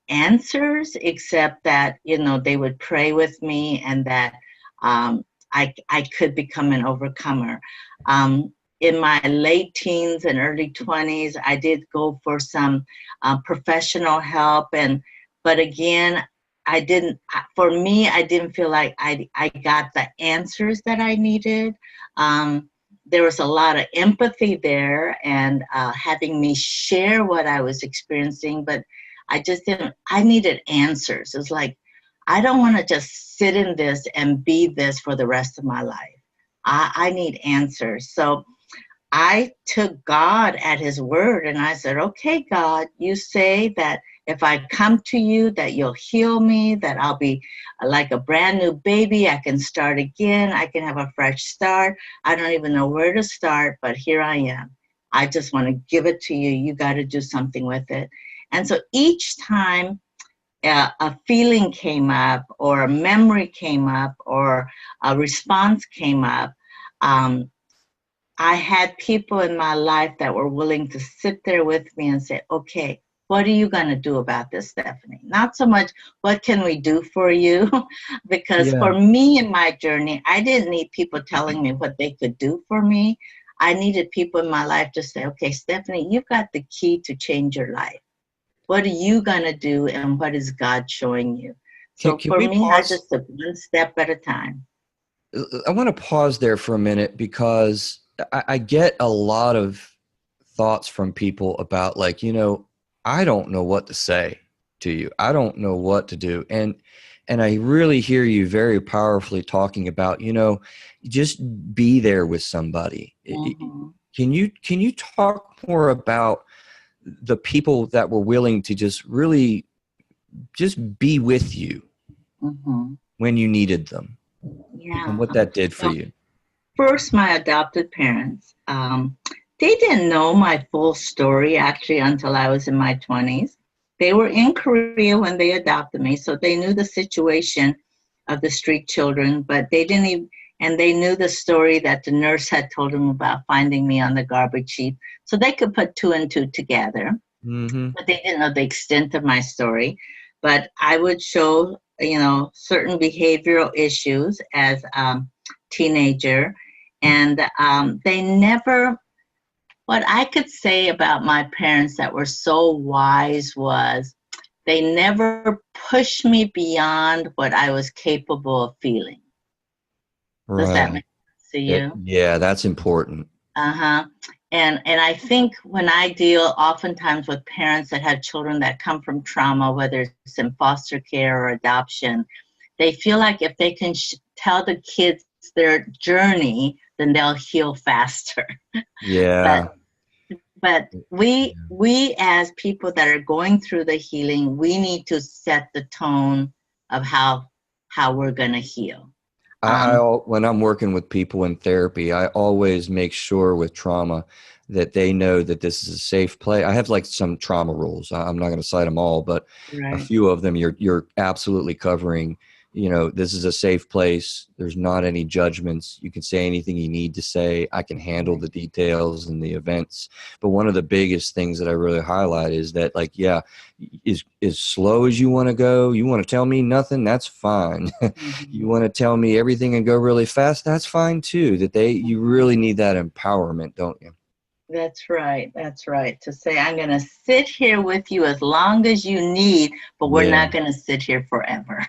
answers, except that, they would pray with me, and that I could become an overcomer. In my late teens and early 20s, I did go for some professional help, but again, I didn't feel like I got the answers that I needed. There was a lot of empathy there, and having me share what I was experiencing, but I needed answers. It's like, I don't want to just sit in this and be this for the rest of my life. I need answers. So I took God at his word, and I said, okay, God, you say that if I come to you, that you'll heal me, that I'll be like a brand new baby. I can start again. I can have a fresh start. I don't even know where to start, but here I am. I just want to give it to you. You got to do something with it. And so each time a feeling came up, or a memory came up, or a response came up, I had people in my life that were willing to sit there with me and say, okay, what are you going to do about this, Stephanie? Not so much, what can we do for you? Because for me in my journey, I didn't need people telling me what they could do for me. I needed people in my life to say, okay, Stephanie, you've got the key to change your life. What are you going to do, and what is God showing you? So can for we me, pause? I just took one step at a time. I want to pause there for a minute, because I get a lot of thoughts from people about, like, I don't know what to say to you. I don't know what to do. And I really hear you very powerfully talking about, just be there with somebody. Mm-hmm. Can you talk more about the people that were willing to just really just be with you when you needed them? Yeah. And what that did for you? First, my adopted parents, they didn't know my full story actually until I was in my 20s. They were in Korea when they adopted me, so they knew the situation of the street children, but they didn't even, and they knew the story that the nurse had told them about finding me on the garbage heap. So they could put two and two together, but they didn't know the extent of my story. But I would show, certain behavioral issues as teenager, and they never What I could say about my parents that were so wise was they never pushed me beyond what I was capable of feeling. Does that Right. make sense to you? Yeah, that's important. Uh-huh. And I think when I deal oftentimes with parents that have children that come from trauma, whether it's in foster care or adoption, they feel like if they can tell the kids their journey, then they'll heal faster. But Yeah. we as people that are going through the healing, we need to set the tone of how we're gonna heal. When I'm working with people in therapy, I always make sure with trauma that they know that this is a safe place. I have like some trauma rules. I'm not going to cite them all, but a Right. few of them you're absolutely covering. You know, this is a safe place. There's not any judgments. You can say anything you need to say. I can handle the details and the events. But one of the biggest things that I really highlight is that, like, yeah, as slow as you want to go, you want to tell me nothing, that's fine. You want to tell me everything and go really fast, that's fine too. You really need that empowerment, don't you? That's right. That's right. To say, I'm going to sit here with you as long as you need, but we're Yeah. not going to sit here forever.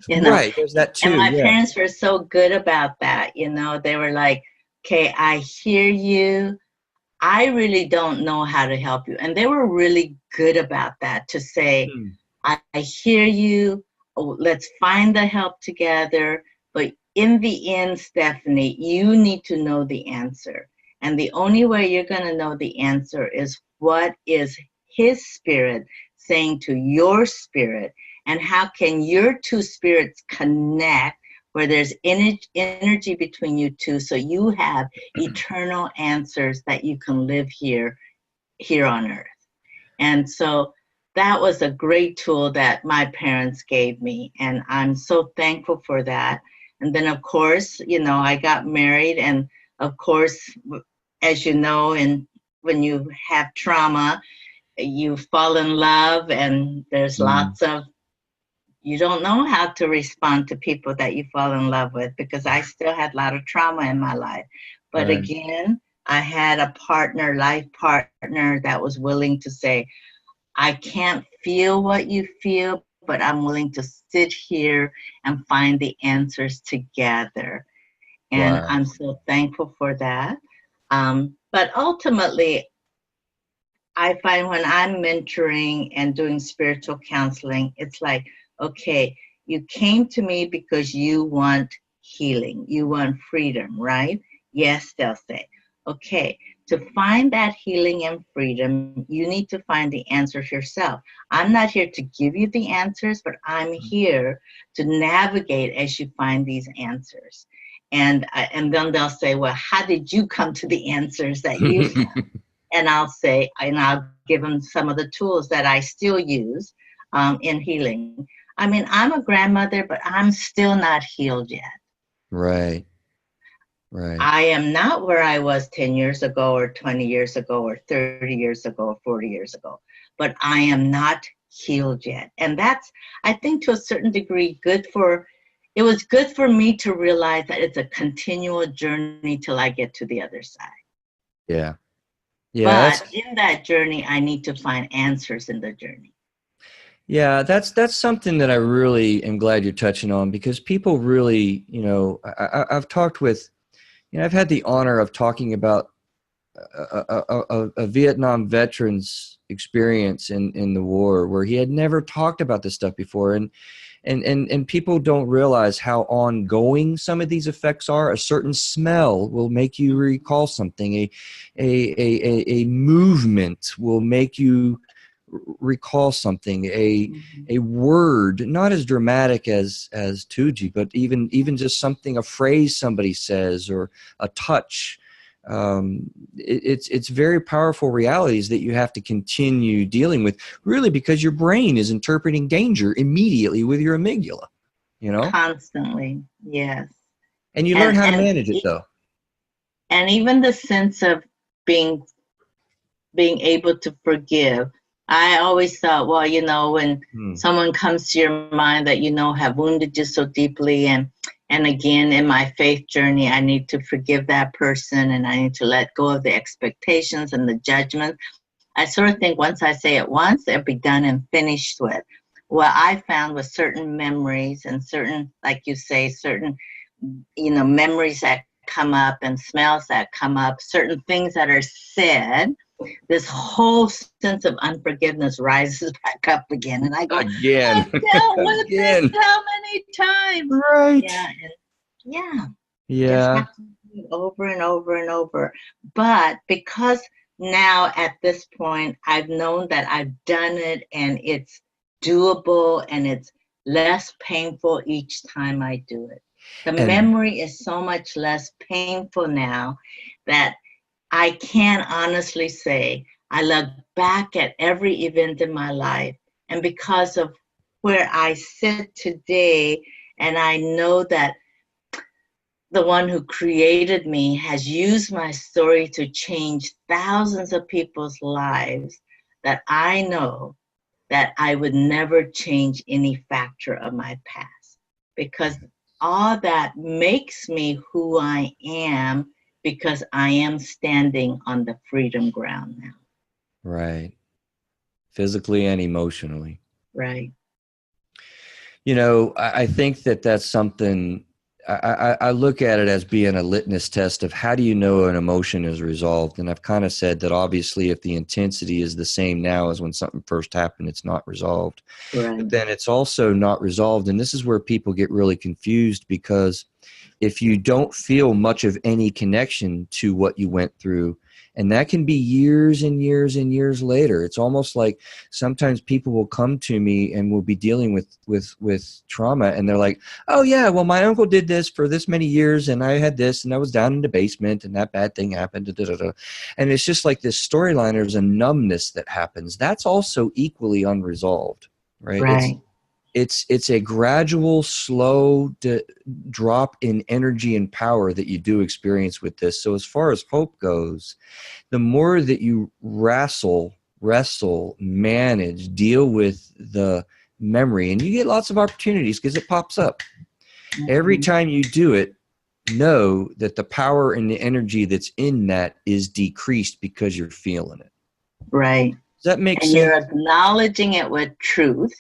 Right. There's that And too. my Yeah. parents were so good about that. They were like, okay, I hear you. I really don't know how to help you. And they were really good about that, to say, I hear you. Oh, let's find the help together. But in the end, Stephanie, you need to know the answer. And the only way you're going to know the answer is what is his spirit saying to your spirit, and how can your two spirits connect where there's energy between you two, so you have eternal answers that you can live here on earth. And so that was a great tool that my parents gave me, and I'm so thankful for that. And then, of course, I got married, and of course, as you know, and when you have trauma, you fall in love, and there's lots of, you don't know how to respond to people that you fall in love with, because I still had a lot of trauma in my life. But Right. again, I had a life partner that was willing to say, I can't feel what you feel, but I'm willing to sit here and find the answers together. And Wow. I'm so thankful for that. But ultimately, I find when I'm mentoring and doing spiritual counseling, it's like, okay, you came to me because you want healing, you want freedom, right? Yes, they'll say. Okay, to find that healing and freedom, you need to find the answers yourself. I'm not here to give you the answers, but I'm here to navigate as you find these answers. And then they'll say, well, how did you come to the answers that you found? And I'll give them some of the tools that I still use in healing. I mean, I'm a grandmother, but I'm still not healed yet. Right. Right. I am not where I was 10 years ago or 20 years ago or 30 years ago or 40 years ago, but I am not healed yet. And that's, I think, to a certain degree, it was good for me to realize that it's a continual journey till I get to the other side. Yeah. Yeah. But in that journey, I need to find answers in the journey. Yeah, that's something that I really am glad you're touching on, because people really, I've talked with, I've had the honor of talking about a Vietnam veteran's experience in the war, where he had never talked about this stuff before, and people don't realize how ongoing some of these effects are. A certain smell will make you recall something. A movement will make you recall something. A word, not as dramatic as Tuji, but even just something, a phrase somebody says, or a touch. It's very powerful realities that you have to continue dealing with, really, because your brain is interpreting danger immediately with your amygdala, Constantly, yes. And you learn how to manage it, though. And even the sense of being able to forgive. I always thought, well, when Hmm. someone comes to your mind that have wounded you so deeply, and again, in my faith journey, I need to forgive that person, and I need to let go of the expectations and the judgment. I sort of think once I say it once, it'll be done and finished with. What I found with certain memories and certain, like you say, certain, memories that come up and smells that come up, certain things that are said, this whole sense of unforgiveness rises back up again. And I go, Again. I've dealt with this Again. how many times? Right. Yeah. And yeah. Just Yeah. have to do it over and over and over. But because now at this point, I've known that I've done it and it's doable and it's less painful each time I do it. The And memory is so much less painful now that I can honestly say I look back at every event in my life, and because of where I sit today, and I know that the one who created me has used my story to change thousands of people's lives, that I know that I would never change any factor of my past, because all that makes me who I am, because I am standing on the freedom ground now. right. Physically and emotionally. Right. I think that that's something I look at it as being a litmus test of how do you know an emotion is resolved. And I've kind of said that obviously if the intensity is the same now as when something first happened, it's not resolved. Right. But then it's also not resolved. And this is where people get really confused, because if you don't feel much of any connection to what you went through, and that can be years and years and years later. It's almost like sometimes people will come to me and will be dealing with trauma, and they're like, oh yeah, well my uncle did this for this many years, and I had this, and I was down in the basement, and that bad thing happened. Da, da, da. And it's just like this storyline. There's a numbness that happens. That's also equally unresolved, right? Right. It's a gradual, slow drop in energy and power that you do experience with this. So as far as hope goes, the more that you wrestle, manage, deal with the memory, and you get lots of opportunities because it pops up. Every time you do it, know that the power and the energy that's in that is decreased because you're feeling it. Right. Does that make And sense? you're acknowledging it with truth.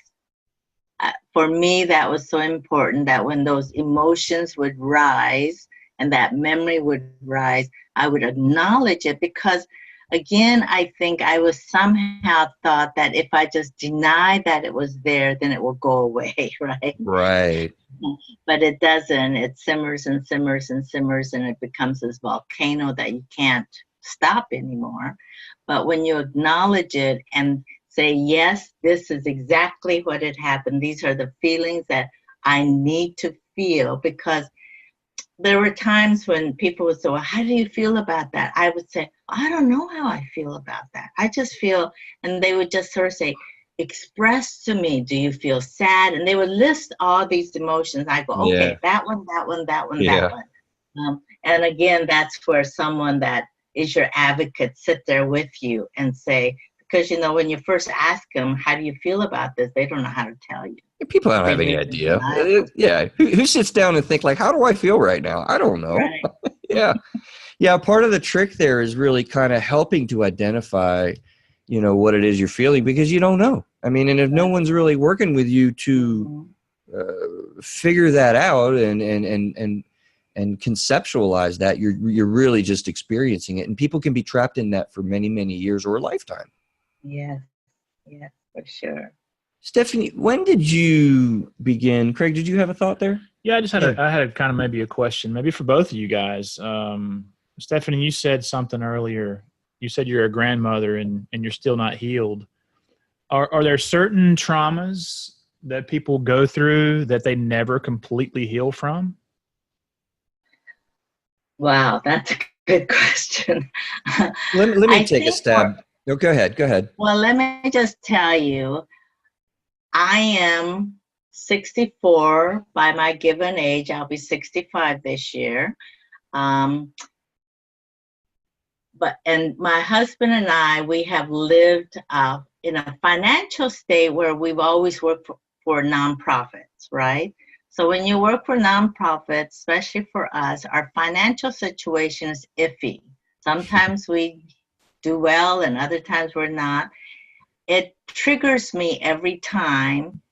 For me, that was so important, that when those emotions would rise and that memory would rise, I would acknowledge it, because again, I think I was somehow thought that if I just deny that it was there, then it will go away, right? Right. But it doesn't. It simmers and simmers and simmers, and it becomes this volcano that you can't stop anymore. But when you acknowledge it and say, yes, this is exactly what had happened. These are the feelings that I need to feel, because there were times when people would say, well, how do you feel about that? I would say, I don't know how I feel about that. I just feel, and they would just sort of say, express to me, do you feel sad? And they would list all these emotions. I go, okay, Yeah. that one, that one, that one, Yeah. that one. And again, that's where someone that is your advocate sit there with you and say, because when you first ask them, how do you feel about this? They don't know how to tell you. People don't They have any live in idea. denial. Yeah. Who sits down and think like, how do I feel right now? I don't know. Right. Yeah. Yeah. Part of the trick there is really kind of helping to identify, what it is you're feeling, because you don't know. I mean, and if no one's really working with you to figure that out and conceptualize that, you're really just experiencing it. And people can be trapped in that for many, many years or a lifetime. Yes, for sure. Stephanie, when did you begin? Craig, did you have a thought there? Yeah, I had kind of maybe a question, maybe for both of you guys. Stephanie, you said something earlier. You said you're a grandmother and you're still not healed. Are there certain traumas that people go through that they never completely heal from? Wow, that's a good question. Let me I take a think stab. No, go ahead. well, let me just tell you, I am 64 by my given age. I'll be 65 this year. And my husband and I, we have lived in a financial state where we've always worked for nonprofits, right? So when you work for nonprofits, especially for us, our financial situation is iffy. Sometimes we do well and other times we're not. It triggers me every time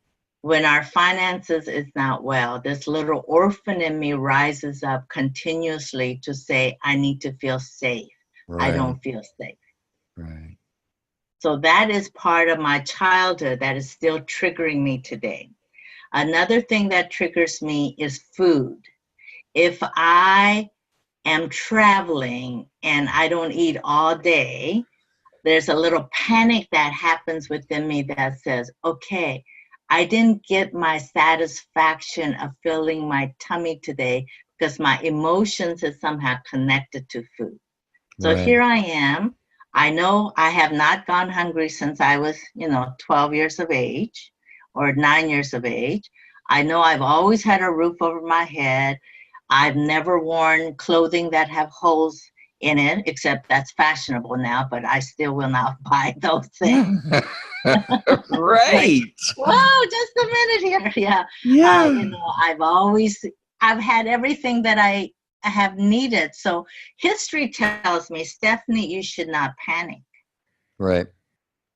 when our finances is not well. This little orphan in me rises up continuously to say, I need to feel safe. I Right. don't feel safe. Right. So that is part of my childhood that is still triggering me today. Another thing that triggers me is food. If I am traveling and I don't eat all day, there's a little panic that happens within me that says, okay, I didn't get my satisfaction of filling my tummy today because my emotions is somehow connected to food. So Right. here I am. I know I have not gone hungry since I was, 12 years of age or 9 years of age. I know I've always had a roof over my head. I've never worn clothing that have holes in it, except that's fashionable now, but I still will not buy those things. Like, Right. whoa, just a minute here. Yeah. Yeah. I've had everything that I have needed. So history tells me, Stephanie, you should not panic. Right.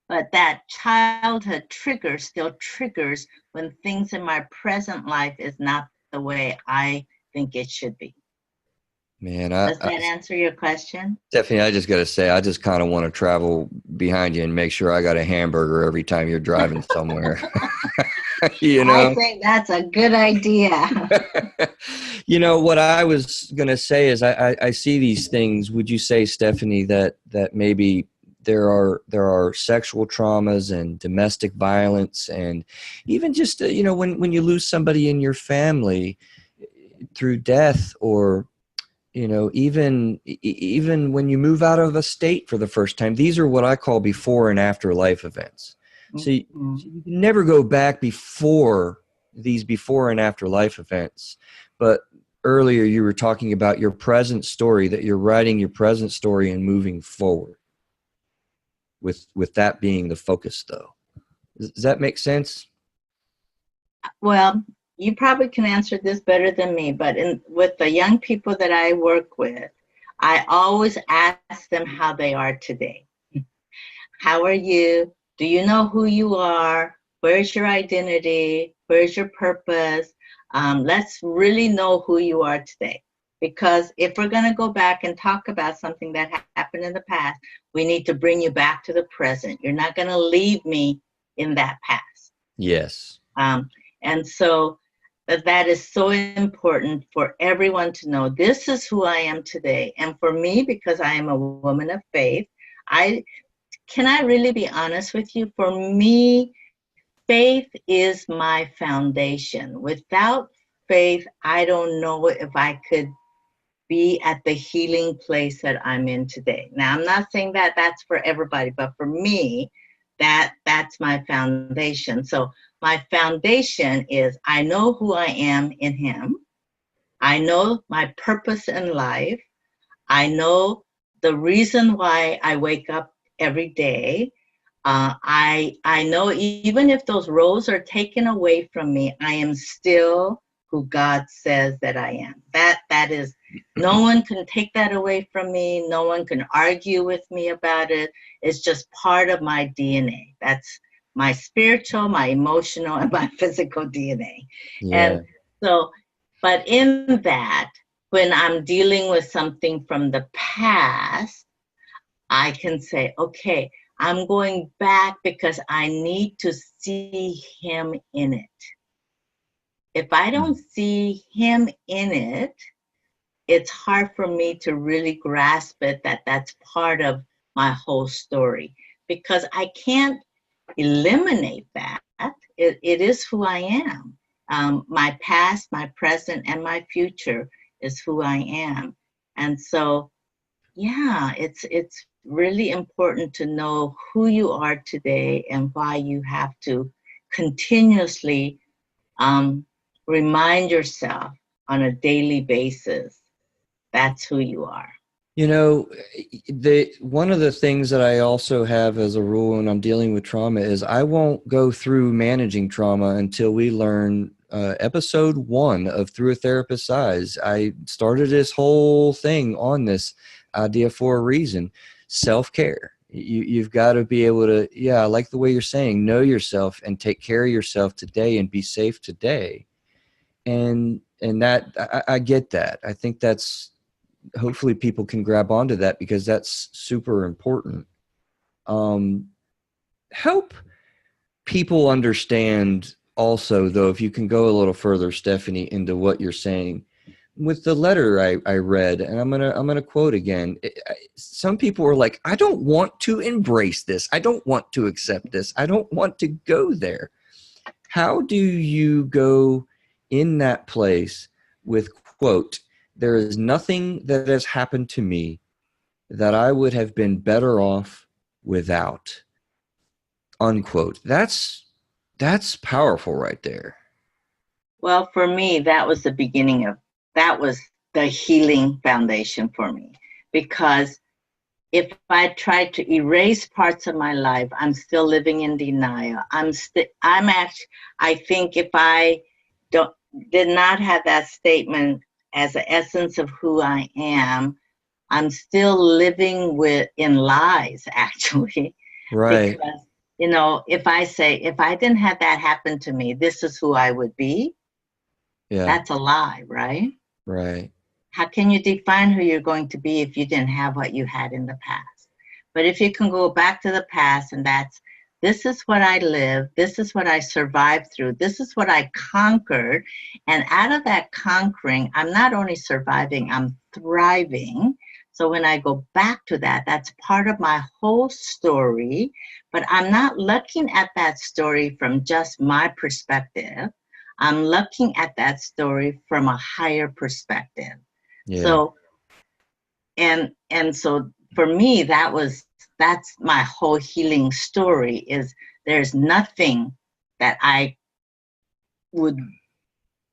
But that childhood trigger still triggers when things in my present life is not the way I think it should be. Man, Does that answer your question? Stephanie, I just got to say, I just kind of want to travel behind you and make sure I got a hamburger every time you're driving somewhere. I think that's a good idea. What I was going to say is I see these things. Would you say, Stephanie, that maybe there are sexual traumas and domestic violence and even just, when you lose somebody in your family through death or even when you move out of a state for the first time, these are what I call before and after life events. So you can never go back before and after life events. But earlier you were talking about your present story, that you're writing your present story and moving forward with that being the focus, though. Does that make sense? Well, you probably can answer this better than me, but with the young people that I work with, I always ask them how they are today. How are you? Do you know who you are? Where's your identity? Where's your purpose? Let's really know who you are today. Because if we're going to go back and talk about something that happened in the past, we need to bring you back to the present. You're not going to leave me in that past. Yes. And so that is so important for everyone to know. This is who I am today. And for me, because I am a woman of faith, can I really be honest with you? For me, faith is my foundation. Without faith, I don't know if I could be at the healing place that I'm in today. Now, I'm not saying that that's for everybody, but for me, that's my foundation. So my foundation is I know who I am in Him. I know my purpose in life. I know the reason why I wake up every day. I know even if those roles are taken away from me, I am still who God says that I am. That is, no one can take that away from me. No one can argue with me about it. It's just part of my DNA. That's my spiritual, my emotional, and my physical DNA. Yeah. And so, but in that, when I'm dealing with something from the past, I can say, okay, I'm going back because I need to see Him in it. If I don't see Him in it, it's hard for me to really grasp it, that that's part of my whole story, because I can't eliminate that. It is who I am. My past, my present, and my future is who I am. And so, yeah, it's really important to know who you are today and why you have to continuously remind yourself on a daily basis that's who you are. You know, one of the things that I also have as a rule when I'm dealing with trauma is I won't go through managing trauma until we learn episode 1 of Through a Therapist's Eyes. I started this whole thing on this idea for a reason. Self-care. You've got to be able to, I like the way you're saying, know yourself and take care of yourself today and be safe today. And that I get that. I think that's, hopefully people can grab onto that because that's super important. Help people understand also, though, if you can go a little further, Stephanie, into what you're saying with the letter I read, and I'm gonna quote again. Some people were like, I don't want to embrace this. I don't want to accept this. I don't want to go there. How do you go in that place with, quote, there is nothing that has happened to me that I would have been better off without, unquote. That's powerful right there. Well, for me, that was the healing foundation for me, because if I tried to erase parts of my life, I'm still living in denial. I think if I did not have that statement as the essence of who I am, I'm still living in lies, actually. Right. Because, if I didn't have that happen to me, this is who I would be. Yeah. That's a lie, right? Right. How can you define who you're going to be if you didn't have what you had in the past? But if you can go back to the past, and this is what I lived, this is what I survived through, this is what I conquered, and out of that conquering, I'm not only surviving, I'm thriving. So when I go back to that, that's part of my whole story, but I'm not looking at that story from just my perspective. I'm looking at that story from a higher perspective. Yeah. So, and so for me, that's my whole healing story, is there's nothing that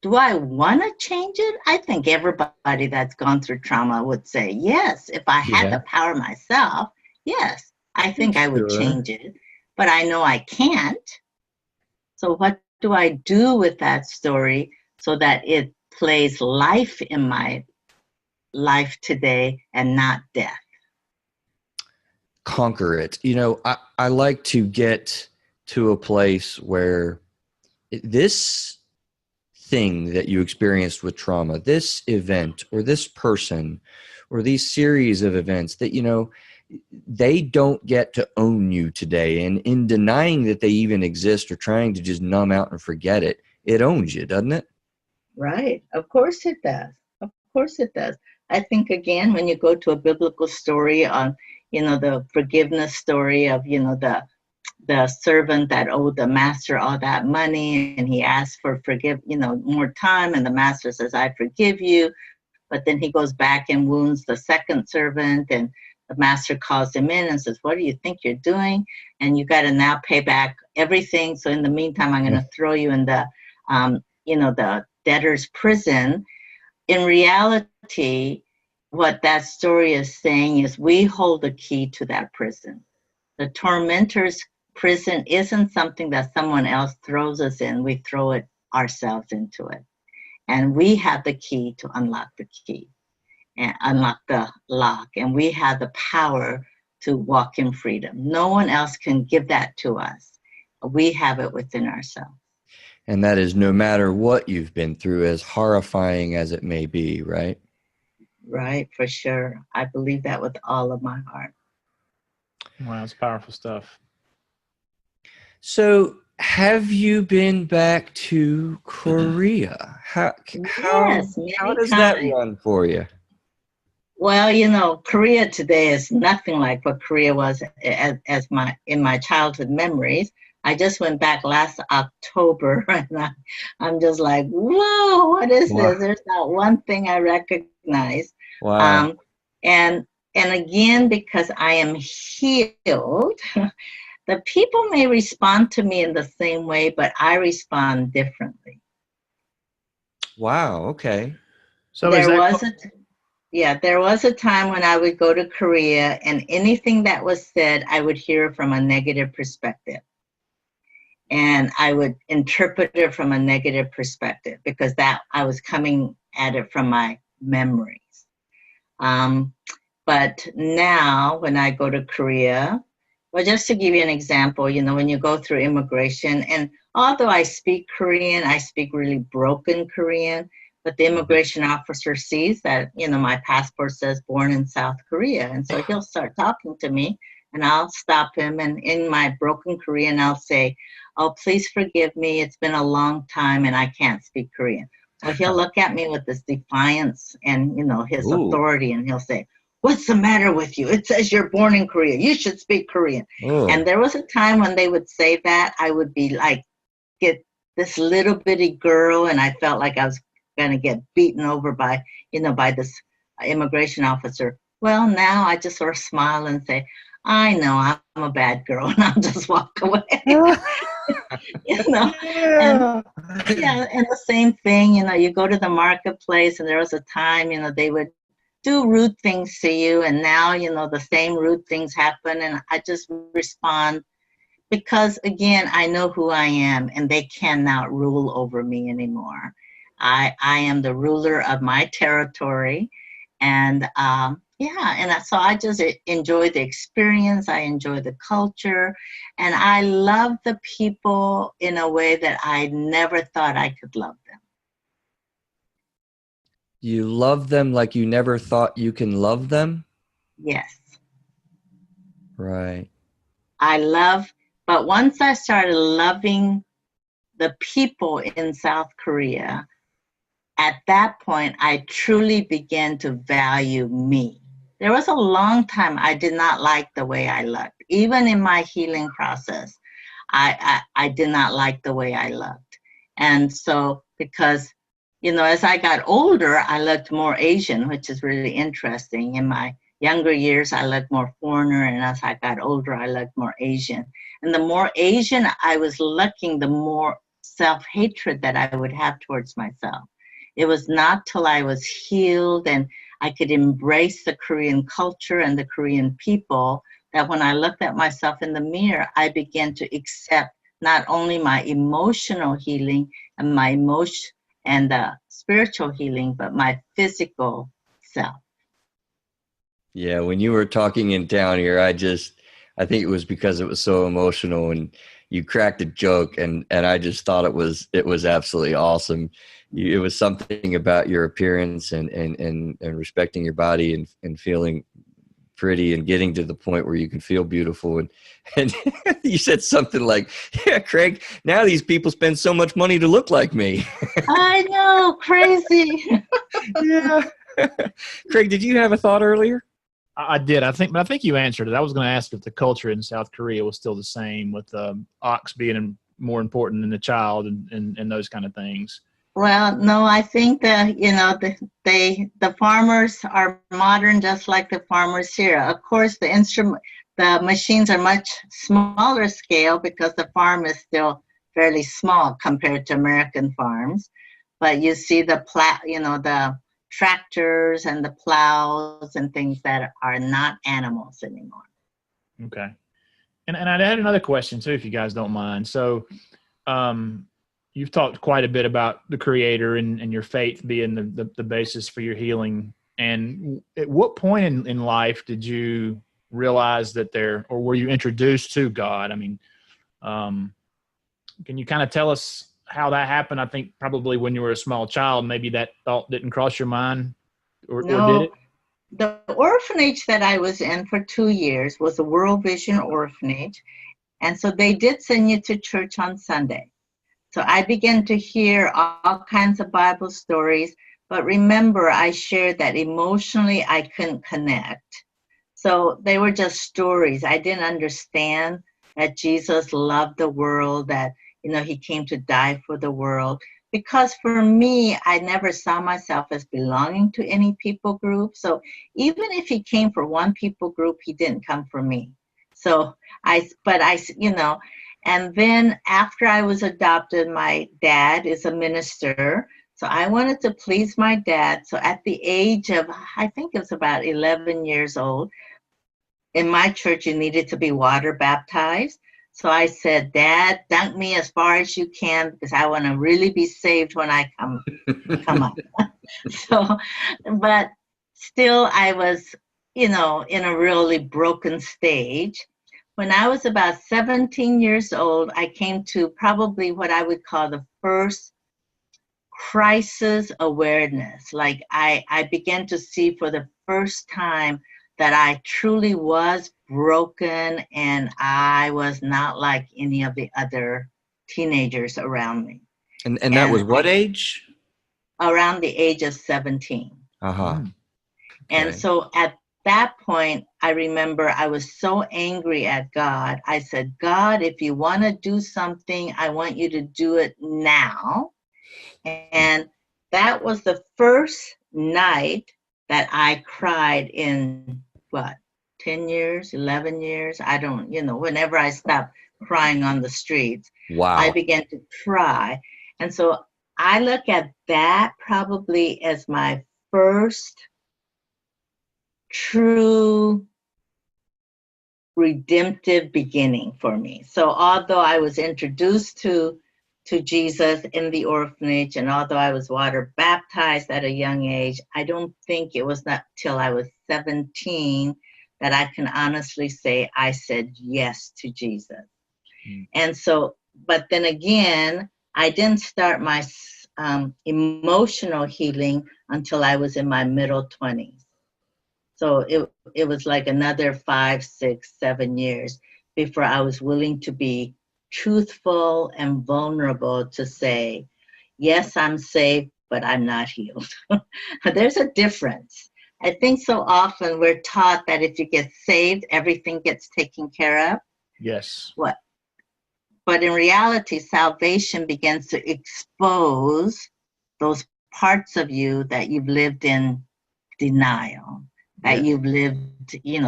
do I want to change it? I think everybody that's gone through trauma would say, yes, if I had the power myself, yes, I think I would change it, but I know I can't. So what do I do with that story so that it plays life in my life today and not death? Conquer it. I like to get to a place where this thing that you experienced with trauma, this event or this person or these series of events that, they don't get to own you today. And in denying that they even exist or trying to just numb out and forget it, it owns you, doesn't it? Right. Of course it does. Of course it does. I think, again, when you go to a biblical story on, the forgiveness story of, the servant that owed the master all that money, and he asked for more time, and the master says, I forgive you. But then he goes back and wounds the second servant, and the master calls him in and says, what do you think you're doing? And you got to now pay back everything. So in the meantime, I'm going to throw you in the, the debtor's prison. In reality, what that story is saying is we hold the key to that prison. The tormentor's prison isn't something that someone else throws us in. We throw it ourselves into it. And we have the key to unlock the key and unlock the lock. And we have the power to walk in freedom. No one else can give that to us. We have it within ourselves. And that is no matter what you've been through, as horrifying as it may be, right? Right, for sure. I believe that with all of my heart. Wow, that's powerful stuff. So, have you been back to Korea? How Yes, does that run for you? Well, Korea today is nothing like what Korea was in my childhood memories. I just went back last October, and I'm just like, whoa, what is this? There's not one thing I recognize. Wow. And again, because I am healed, the people may respond to me in the same way, but I respond differently. Wow. Okay. So there is that was Yeah, there was a time when I would go to Korea and anything that was said, I would hear from a negative perspective. And I would interpret it from a negative perspective because that I was coming at it from my memories. But now when I go to Korea, well, just to give you an example, when you go through immigration, and although I speak Korean, I speak really broken Korean, but the immigration officer sees that, my passport says born in South Korea. And so he'll start talking to me and I'll stop him. And in my broken Korean, I'll say, oh, please forgive me. It's been a long time and I can't speak Korean. Well, he'll look at me with this defiance and, his authority, and he'll say, what's the matter with you? It says you're born in Korea. You should speak Korean. And there was a time when they would say that, I would be like, get this little bitty girl, and I felt like I was going to get beaten over by this immigration officer. Well, now I just sort of smile and say, I know I'm a bad girl, and I'll just walk away. Yeah. And the same thing, you go to the marketplace, and there was a time, they would do rude things to you, and now, the same rude things happen, and I just respond because, again, I know who I am, and they cannot rule over me anymore. I am the ruler of my territory, and so I just enjoy the experience. I enjoy the culture, and I love the people in a way that I never thought I could love them. You love them like you never thought you can love them? Yes. Right. But once I started loving the people in South Korea, at that point, I truly began to value me. There was a long time I did not like the way I looked. Even in my healing process, I did not like the way I looked. And so, because, as I got older, I looked more Asian, which is really interesting. In my younger years, I looked more foreigner, and as I got older, I looked more Asian. And the more Asian I was looking, the more self-hatred that I would have towards myself. It was not till I was healed and I could embrace the Korean culture and the Korean people that when I looked at myself in the mirror, I began to accept not only my emotional healing and my emotion and spiritual healing, but my physical self. Yeah, when you were talking in town here, I think it was because it was so emotional, and you cracked a joke, and I just thought it was absolutely awesome. It was something about your appearance and respecting your body and feeling pretty and getting to the point where you can feel beautiful. And you said something like, yeah, Craig, now these people spend so much money to look like me. I know, crazy. Yeah. Craig, did you have a thought earlier? I did. I think you answered it. I was going to ask if the culture in South Korea was still the same, with ox being more important than the child and those kind of things. Well, no, I think that, the farmers are modern, just like the farmers here. Of course, the machines are much smaller scale because the farm is still fairly small compared to American farms. But you see the tractors and the plows and things that are not animals anymore. Okay. And I had another question too, if you guys don't mind. So, you've talked quite a bit about the Creator and your faith being the basis for your healing. And at what point in life did you realize that or were you introduced to God? I mean, can you kind of tell us how that happened? I think probably when you were a small child, maybe that thought didn't cross your mind, or did it? The orphanage that I was in for 2 years was a World Vision orphanage. And so they did send you to church on Sunday. So I began to hear all kinds of Bible stories, but remember, I shared that emotionally I couldn't connect. So they were just stories. I didn't understand that Jesus loved the world, that, he came to die for the world. Because for me, I never saw myself as belonging to any people group. So even if he came for one people group, he didn't come for me. So and then after I was adopted, my dad is a minister. So I wanted to please my dad. So at the age of, I think it was about 11 years old, in my church, you needed to be water baptized. So I said, Dad, dunk me as far as you can because I want to really be saved when I come up. So, but still, I was, in a really broken stage. When I was about 17 years old, I came to probably what I would call the first crisis awareness. Like I began to see for the first time that I truly was broken and I was not like any of the other teenagers around me. And that was what age? Around the age of 17. Uh-huh. Mm. And Okay. so at that point, I remember I was so angry at God. I said, God, if you want to do something, I want you to do it now. And that was the first night that I cried in what, 10 years, 11 years? I don't, whenever I stopped crying on the streets, I Wow. began to cry. And so I look at that probably as my first true redemptive beginning for me. So although I was introduced to Jesus in the orphanage, and although I was water baptized at a young age, I don't think it was not till I was 17 that I can honestly say I said yes to Jesus. And so, but then again, I didn't start my emotional healing until I was in my middle 20s. So it was like another 5, 6, 7 years before I was willing to be truthful and vulnerable to say, yes, I'm saved, but I'm not healed. There's a difference. I think so often we're taught that if you get saved, everything gets taken care of. Yes. What? But in reality, salvation begins to expose those parts of you that you've lived in denial, that Yes. you've lived,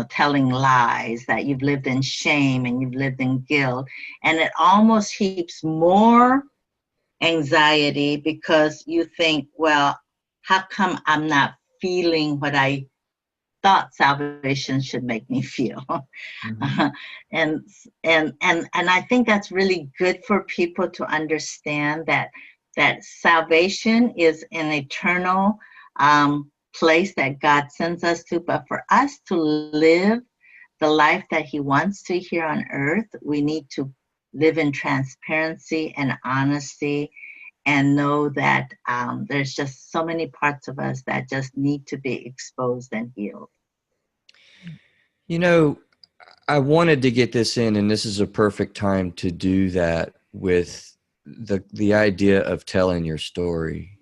telling lies, that you've lived in shame and you've lived in guilt. And it almost heaps more anxiety because you think, well, how come I'm not feeling what I thought salvation should make me feel? Mm-hmm. And I think that's really good for people to understand that salvation is an eternal place that God sends us to, but for us to live the life that He wants to here on earth, we need to live in transparency and honesty and know that there's just so many parts of us that just need to be exposed and healed. I wanted to get this in, and this is a perfect time to do that with the idea of telling your story.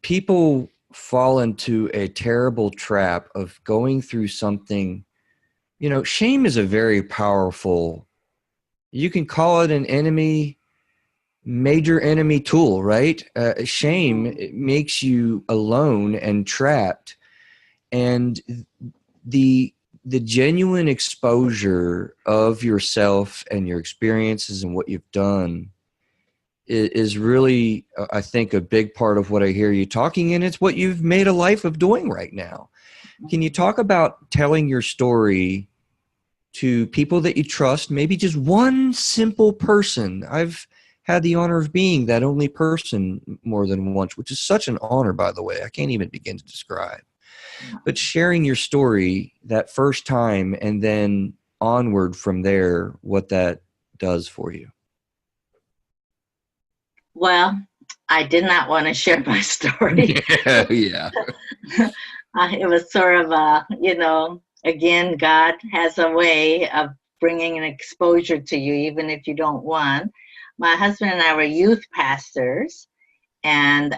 People fall into a terrible trap of going through something. Shame is a very powerful, you can call it an major enemy tool, right? Shame, it makes you alone and trapped. And the genuine exposure of yourself and your experiences and what you've done is really, I think, a big part of what I hear you talking, and it's what you've made a life of doing right now. Can you talk about telling your story to people that you trust, maybe just one simple person? I've had the honor of being that only person more than once, which is such an honor, by the way. I can't even begin to describe. But sharing your story that first time and then onward from there, what that does for you. Well, I did not want to share my story. Yeah. It was sort of again, God has a way of bringing an exposure to you, even if you don't want. My husband and I were youth pastors, and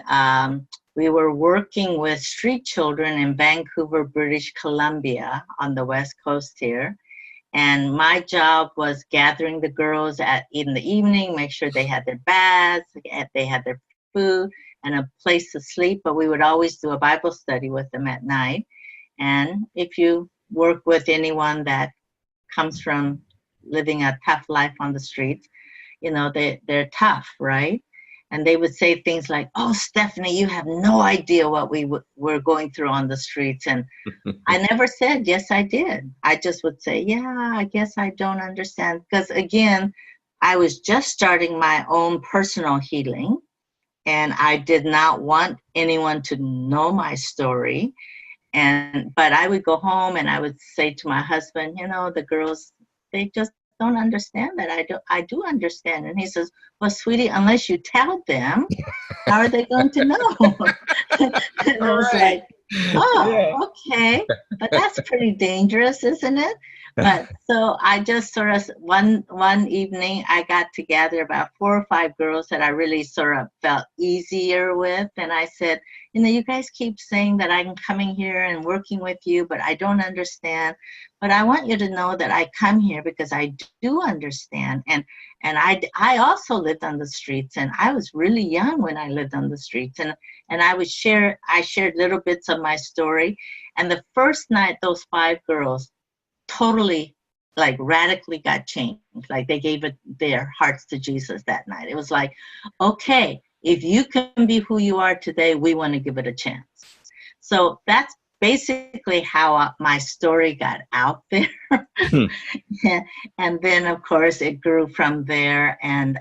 we were working with street children in Vancouver, British Columbia, on the West Coast here. And my job was gathering the girls in the evening, make sure they had their baths, they had their food, and a place to sleep. But we would always do a Bible study with them at night. And if you work with anyone that comes from living a tough life on the streets, they're tough, right? And they would say things like, "Oh, Stephanie, you have no idea what we were going through on the streets." And I never said, "Yes, I did." I just would say, "Yeah, I guess I don't understand." Because again, I was just starting my own personal healing, and I did not want anyone to know my story. But I would go home and I would say to my husband, the girls, they just don't understand that. I do understand. And he says, "Well, sweetie, unless you tell them, how are they going to know?" And I was like, "Oh, okay. But that's pretty dangerous, isn't it?" But so I just sort of, one evening, I got together about 4 or 5 girls that I really sort of felt easier with. And I said, "You guys keep saying that I'm coming here and working with you, but I don't understand. But I want you to know that I come here because I do understand. And I also lived on the streets, and I was really young when I lived on the streets. And I shared little bits of my story. And the first night, those 5 girls totally, like, radically got changed. Like, they gave their hearts to Jesus that night. It was like, okay, if you can be who you are today, we want to give it a chance. So that's basically how my story got out there. And then, of course, it grew from there. And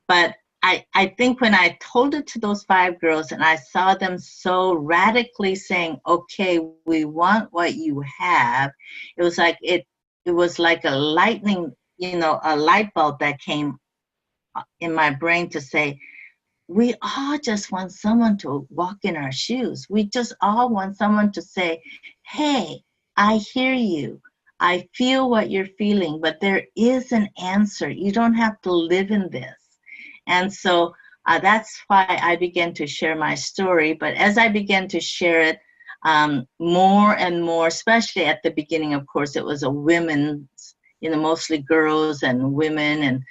but I think when I told it to those 5 girls and I saw them so radically saying, "Okay, we want what you have," it was like it was like a lightning, a light bulb that came in my brain to say, we all just want someone to walk in our shoes. We just all want someone to say, "Hey, I hear you. I feel what you're feeling, but there is an answer. You don't have to live in this." And so that's why I began to share my story. But as I began to share it more and more, especially at the beginning, of course, it was a women's, mostly girls and women.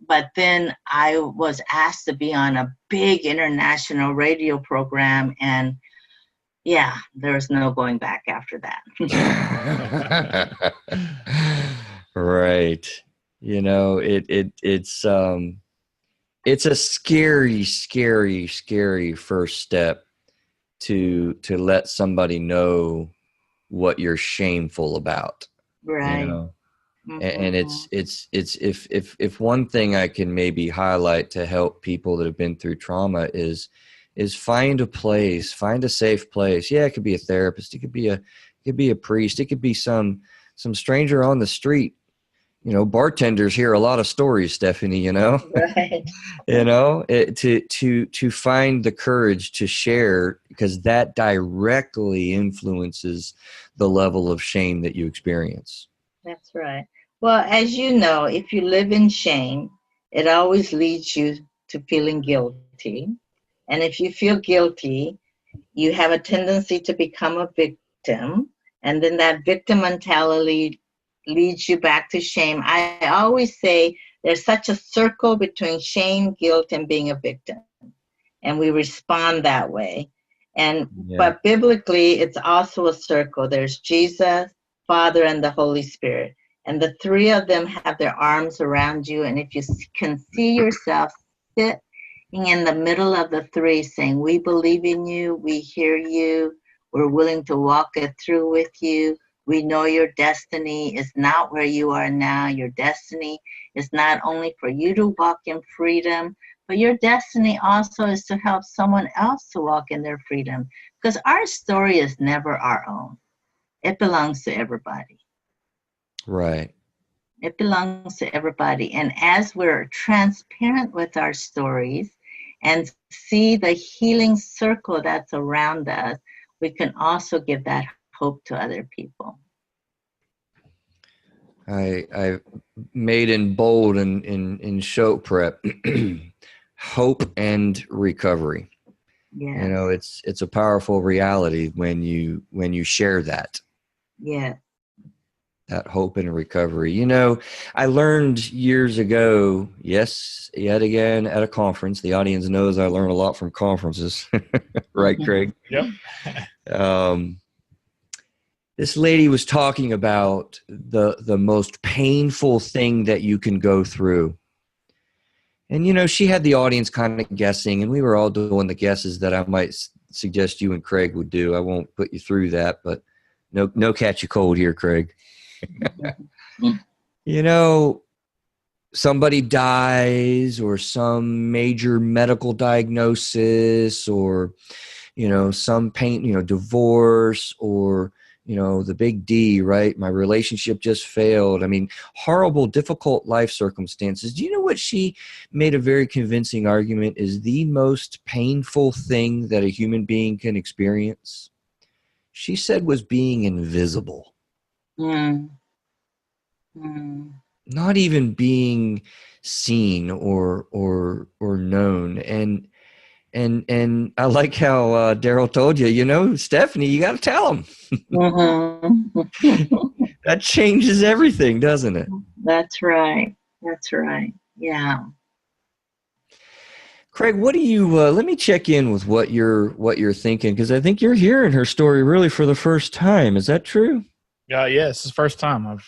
But then I was asked to be on a big international radio program. And yeah, there was no going back after that. Right. It's a scary, scary, scary first step to let somebody know what you're shameful about. Right. Mm-hmm. And it's if one thing I can maybe highlight to help people that have been through trauma is find a safe place. Yeah, it could be a therapist, it could be a priest, it could be some stranger on the street. Bartenders hear a lot of stories, Stephanie, Right. To find the courage to share, because that directly influences the level of shame that you experience. That's right. Well, as you know, if you live in shame, it always leads you to feeling guilty. And if you feel guilty, you have a tendency to become a victim. And then that victim mentality leads you back to shame. I always say there's such a circle between shame, guilt, and being a victim. And we respond that way. But biblically, it's also a circle. There's Jesus, Father, and the Holy Spirit. And the 3 of them have their arms around you. And if you can see yourself sitting in the middle of the 3 saying, "We believe in you, we hear you, we're willing to walk it through with you. We know your destiny is not where you are now. Your destiny is not only for you to walk in freedom, but your destiny also is to help someone else to walk in their freedom." Because our story is never our own. It belongs to everybody. Right. It belongs to everybody. And as we're transparent with our stories and see the healing circle that's around us, we can also give that hope to other people. I made in bold in show prep hope and recovery. Yes. It's a powerful reality when you share that. Yeah. That hope and recovery. I learned years ago, yes, yet again at a conference. The audience knows I learn a lot from conferences. Right, Craig? Yep. This lady was talking about the most painful thing that you can go through. And, she had the audience kind of guessing, and we were all doing the guesses that I might suggest you and Craig would do. I won't put you through that, but no catch you cold here, Craig. Somebody dies, or some major medical diagnosis, or, some pain, divorce, or, the big D, right? My relationship just failed. I mean, horrible, difficult life circumstances. Do you know what she made a very convincing argument is the most painful thing that a human being can experience? She said was being invisible. Not even being seen or known. And I like how Daryl told you, Stephanie, you got to tell him. That changes everything, doesn't it? That's right. Yeah. Craig, what do you? Let me check in with what you're thinking, because I think you're hearing her story really for the first time. Is that true? Yeah, it's the first time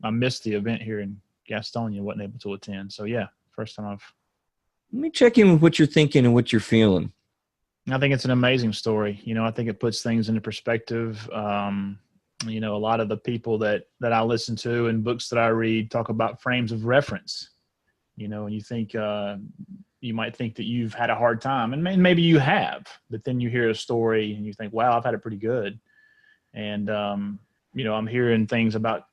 I missed the event here in Gastonia. Wasn't able to attend. So yeah, first time Let me check in with what you're thinking and what you're feeling. I think it's an amazing story. I think it puts things into perspective. A lot of the people that I listen to and books that I read talk about frames of reference. And you think you might think that you've had a hard time, and maybe you have, but then you hear a story and you think, wow, I've had it pretty good. And I'm hearing things about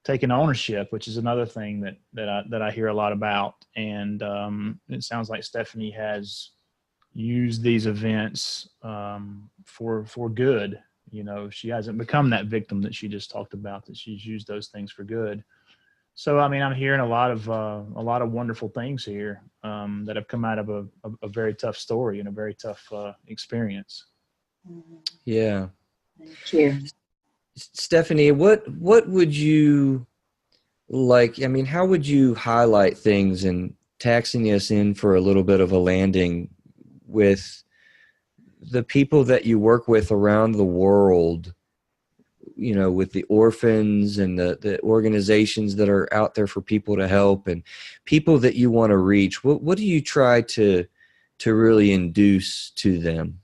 taking ownership, which is another thing that I hear a lot about. And it sounds like Stephanie has used these events for good. She hasn't become that victim that she just talked about, that she's used those things for good. So, I mean, I'm hearing a lot of wonderful things here that have come out of a very tough story and a very tough experience. Yeah. Thank you. Stephanie, what would you like? I mean, how would you highlight things, and taxing us in for a little bit of a landing with the people that you work with around the world, with the orphans and the organizations that are out there for people to help, and people that you want to reach? What do you try to really induce to them?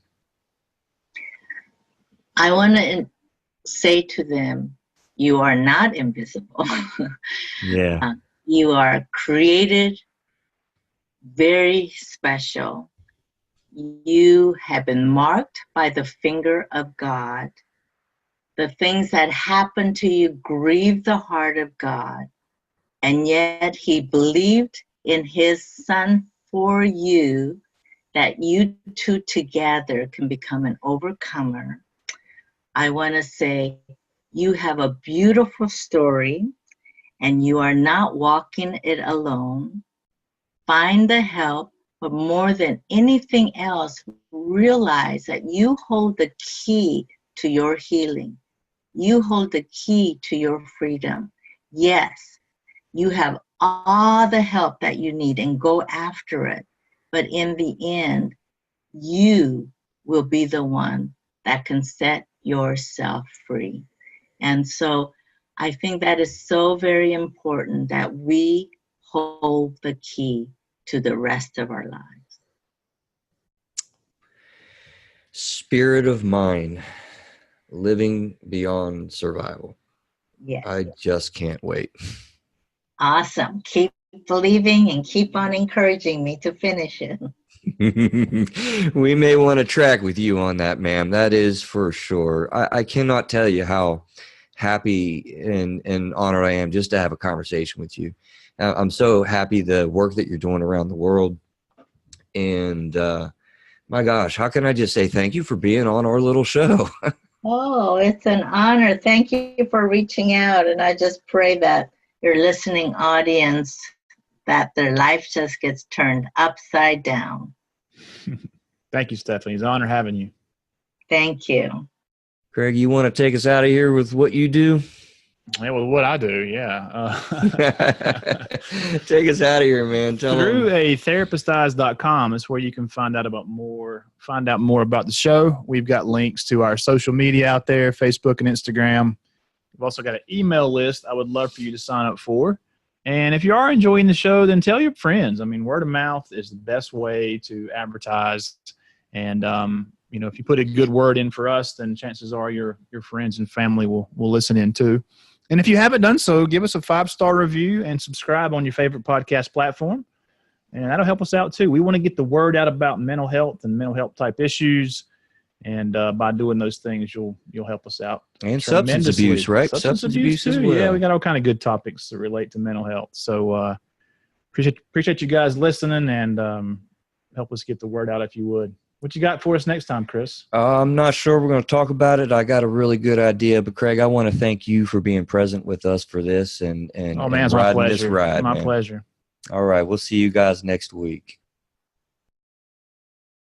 I want to say to them, you are not invisible. Yeah. You are created very special. You have been marked by the finger of God. The things that happen to you grieve the heart of God. And yet he believed in his son for you, that you two together can become an overcomer. I want to say you have a beautiful story, and you are not walking it alone. Find the help, but more than anything else, realize that you hold the key to your healing. You hold the key to your freedom. Yes, you have all the help that you need, and go after it. But in the end, you will be the one that can set yourself free. And so I think that is so very important, that we hold the key to the rest of our lives. Spirit of mine, living beyond survival. Yes. I just can't wait. Awesome. Keep believing and keep on encouraging me to finish it. We may want to track with you on that, ma'am. That is for sure. I cannot tell you how happy and honored I am just to have a conversation with you. I'm so happy the work that you're doing around the world. And my gosh, how can I just say thank you for being on our little show? Oh, it's an honor. Thank you for reaching out. And I just pray that your listening audience, that their life just gets turned upside down. Thank you, Stephanie. It's an honor having you. Thank you. Craig, you want to take us out of here with what you do? Yeah, well, what I do, yeah. Take us out of here, man. Tell them. ThroughATherapistEyes.com is where you can find out more about the show. We've got links to our social media out there, Facebook and Instagram. We've also got an email list I would love for you to sign up for. And if you are enjoying the show, then tell your friends. I mean, word of mouth is the best way to advertise. And, if you put a good word in for us, then chances are your friends and family will listen in too. And if you haven't done so, give us a 5-star review and subscribe on your favorite podcast platform. And that'll help us out too. We want to get the word out about mental health and mental health type issues. And by doing those things, you'll help us out. And substance abuse, right? Substance abuse as too. well. Yeah, we got all kind of good topics that relate to mental health. So appreciate you guys listening, and help us get the word out if you would. What you got for us next time, Chris? I'm not sure we're going to talk about it. I got a really good idea, but Craig, I want to thank you for being present with us for this and oh man, it's my pleasure. This ride, my man. pleasure. All right, we'll see you guys next week.